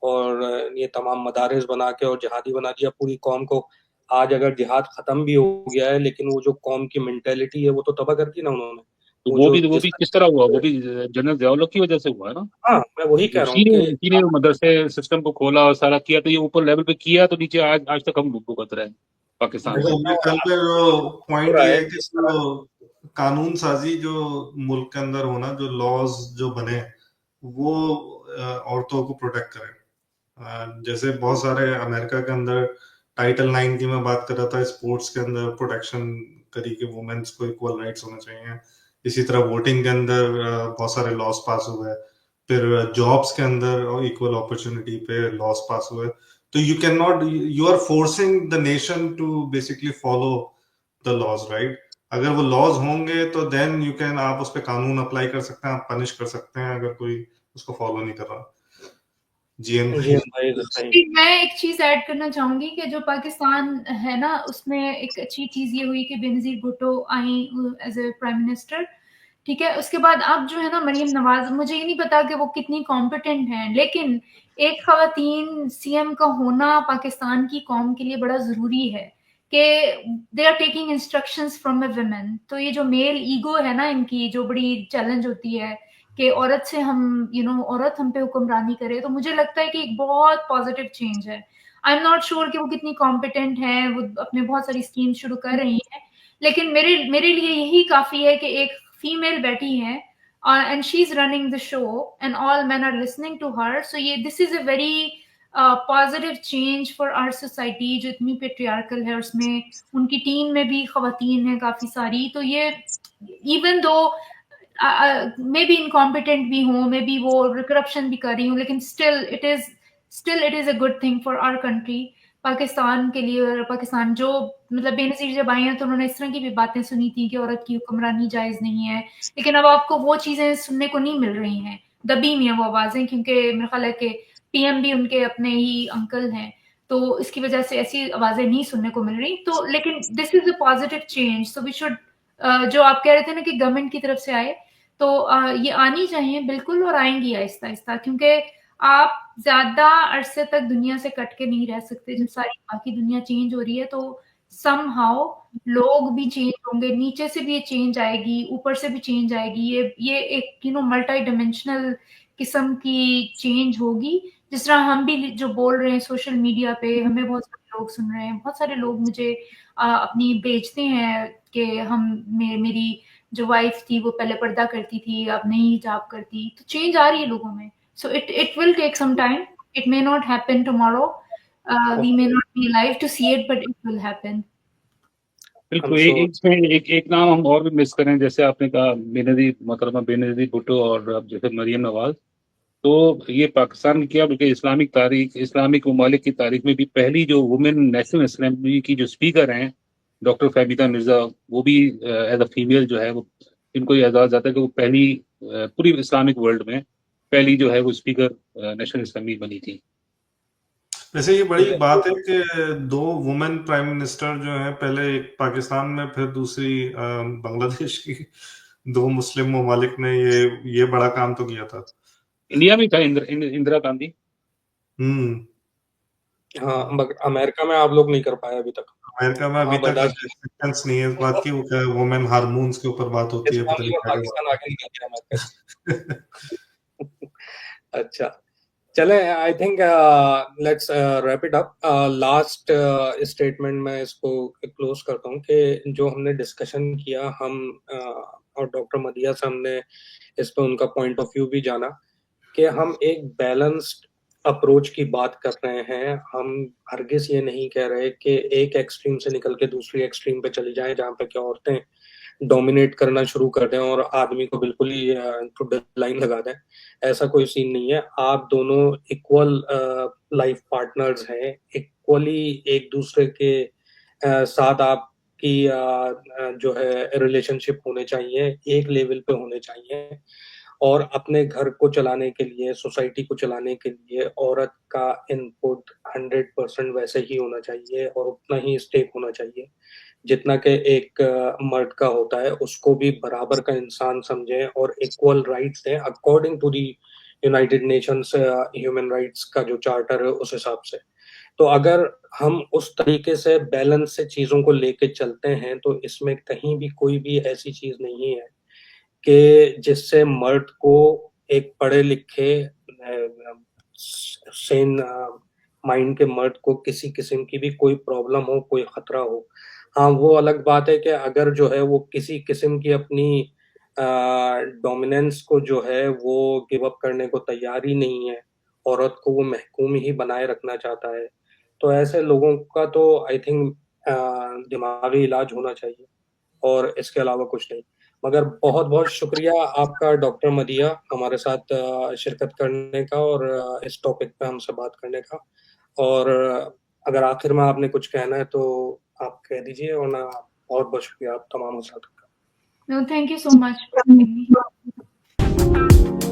और ये तमाम मदारिस बना के और जिहादी बना दिया पूरी कौम को। आज अगर जिहाद खत्म भी हो गया है, लेकिन वो जो कौम की मेंटेलिटी है वो तो तबाह कर दी ना उन्होंने। तो वो जो वो जिस भी किस तरह हुआ, वो भी जनरल जियाउल की वजह से हुआ है ना। हाँ, मैं वही कह रहा हूँ कि उसी ने मदरसे सिस्टम को खोला और सारा किया, तो ये ऊपर लेवल पे किया तो नीचे आज आज तक हम भुगत रहे हैं पाकिस्तान देखो में। मेरे ख्याल पे जो पॉइंट पूरा ये है है कि जो कानून साजी जो मुल्क के अंदर होना, जो लॉज जो बने वो औरतों को प्रोटेक्ट करें। जैसे बहुत सारे अमेरिका के अंदर टाइटल 9 की मैं बात कर रहा था, स्पोर्ट्स के अंदर प्रोटेक्शन करी कि वुमेन्स को इक्वल राइट्स होना चाहिए। इसी तरह वोटिंग के अंदर बहुत सारे लॉज पास हुए, फिर जॉब्स के अंदर इक्वल अपॉर्चुनिटी पे लॉज पास हुए। तो you can not, you are forcing the nation to basically follow the laws, right? अगर वो लॉज होंगे तो देन यू कैन, आप उस पर कानून अप्लाई कर सकते हैं, आप पनिश कर सकते हैं अगर कोई उसको फॉलो नहीं कर रहा। जीएम जी भाई सही। मैं एक चीज ऐड करना चाहूंगी कि जो पाकिस्तान है ना उसमें एक अच्छी चीज ये हुई कि Benazir Bhutto I as a prime minister, ठीक है। उसके बाद अब जो है ना मरियम नवाज, मुझे ये नहीं पता कि वो कितनी कॉम्पिटेंट हैं, लेकिन एक खवातीन सीएम का होना पाकिस्तान की कौम के लिए बड़ा जरूरी है कि they are taking instructions from a women. तो ये जो मेल ईगो है ना इनकी, जो बड़ी चैलेंज होती है कि औरत से हम औरत हम पे हुक्मरानी करे, तो मुझे लगता है कि एक बहुत पॉजिटिव चेंज है। आई एम नॉट श्योर कि वो कितनी कॉम्पिटेंट है, वो अपने बहुत सारी स्कीम शुरू कर रही हैं, लेकिन मेरे मेरे लिए यही काफी है कि एक फीमेल बैठी है and she is running the show and all man are listening to her. So ये this is a very positive change for our society जो इतनी पेट्रियार्कल है, उसमें उनकी टीम में भी खवातीन है काफी सारी। तो ये even though may be incompetent भी हूँ, मे बी वो करप्शन भी कर रही हूँ, लेकिन still it is a good thing for our country, Pakistan के लिए। और पाकिस्तान जो मतलब बेनजीर जब आई हैं तो उन्होंने इस तरह की भी बातें सुनी थी कि औरत की हुक्मरानी जायज नहीं है, लेकिन अब आपको वो चीजें सुनने को नहीं मिल रही हैं, दबी हुई हैं वो आवाजें, क्योंकि मेरे ख्याल है कि पीएम भी उनके अपने ही अंकल हैं, तो इसकी वजह से ऐसी आवाजें नहीं सुनने को मिल रही। तो लेकिन this is a positive change, so we should जो आप कह रहे थे ना कि गवर्नमेंट की तरफ से आए, तो ये आनी चाहिए बिल्कुल, और आएंगी आहिस्ता आहिस्ता, क्योंकि आप ज्यादा अरसे तक दुनिया से कट के नहीं रह सकते। जब सारी बाकी दुनिया चेंज हो रही है तो समहाउ लोग भी चेंज होंगे, नीचे से भी ये चेंज आएगी, ऊपर से भी चेंज आएगी। ये एक मल्टी डायमेंशनल किस्म की चेंज होगी। जिस तरह हम भी जो बोल रहे हैं सोशल मीडिया पे, हमें बहुत सारे लोग सुन रहे हैं, बहुत सारे लोग मुझे अपनी भेजते हैं कि मेरी जो वाइफ थी वो पहले पर्दा करती थी, अब नहीं हिजाब करती। तो चेंज आ रही है लोगों में। So it will take some time, it may not happen tomorrow, we may not be alive to see it, but it will happen. बिल्कुल। एक नाम हम और भी मिस करें, जैसे आपने कहा मोहतरमा बेनज़ीर भुट्टो और अब जैसे मरियम नवाज, तो ये पाकिस्तान की क्या बल्कि इस्लामिक ममालिक की तारीख में भी पहली जो वुमेन नेशनल असेंबली की जो स्पीकर हैं, डॉक्टर फहमीदा मिर्जा, वो भी एज अ फीमेल जो है वो, इनको ये एजाज आता है कि वो पहली पूरी इस्लामिक वर्ल्ड में पहली जो है वो स्पीकर नेशनल असेंबली बनी थी। वैसे ये बड़ी बात है कि 2 वुमेन प्राइम मिनिस्टर जो हैं, पहले एक पाकिस्तान में, फिर दूसरी बांग्लादेश की, 2 मुस्लिम ममालिक ने ये बड़ा काम तो किया था। इंडिया में था इंदिरा गांधी। हाँ, मगर अमेरिका में आप लोग नहीं कर पाए अभी तक। अमेरिका में अभी तक एक्सेप्टेंस नहीं है इस बात की। वो क्या वुमेन हार्मोन्स के ऊपर बात होती है, पता नहीं क्या पाकिस्तान आगे निकल गया अमेरिका से। अच्छा, चले, I think let's wrap it up. Last statement में इसको क्लोज करता हूँ कि जो हमने डिस्कशन किया, हम और डॉक्टर मदिया से हमने इस पे उनका पॉइंट ऑफ व्यू भी जाना कि हम एक बैलेंस्ड अप्रोच की बात कर रहे हैं। हम हरगिज ये नहीं कह रहे कि एक एक्सट्रीम से निकल के दूसरी एक्सट्रीम पे चली जाएं, जहाँ पे क्या औरतें डोमिनेट करना शुरू कर दें और आदमी को बिल्कुल ही लाइन लगा दें। ऐसा कोई सीन नहीं है। आप दोनों इक्वल लाइफ पार्टनर्स हैं, इक्वली एक दूसरे के साथ आपकी जो है रिलेशनशिप होने चाहिए, एक लेवल पे होने चाहिए। और अपने घर को चलाने के लिए, सोसाइटी को चलाने के लिए औरत का इनपुट 100% वैसे ही होना चाहिए और उतना ही स्टेक होना चाहिए जितना कि एक मर्द का होता है। उसको भी बराबर का इंसान समझें और इक्वल राइट्स दें according to the United Nations human rights का जो चार्टर है उस हिसाब से। तो अगर हम उस तरीके से बैलेंस से चीजों को लेके चलते हैं तो इसमें कहीं भी कोई भी ऐसी चीज नहीं है कि जिससे मर्द को, एक पढ़े लिखे सेन माइंड के मर्द को किसी किस्म की भी कोई प्रॉब्लम हो, कोई खतरा हो। हाँ, वो अलग बात है कि अगर जो है वो किसी किस्म की अपनी डोमिनेंस को जो है वो गिव अप करने को तैयार ही नहीं है, औरत को वो महकूम ही बनाए रखना चाहता है, तो ऐसे लोगों का तो आई थिंक दिमागी इलाज होना चाहिए और इसके अलावा कुछ नहीं। मगर बहुत बहुत शुक्रिया आपका डॉक्टर मदिया हमारे साथ शिरकत करने का और इस टॉपिक पे हमसे बात करने का। और अगर आखिर में आपने कुछ कहना है तो आप कह दीजिए, और ना बहुत बहुत शुक्रिया आप तमाम हजरात का। No, thank you so much for having me.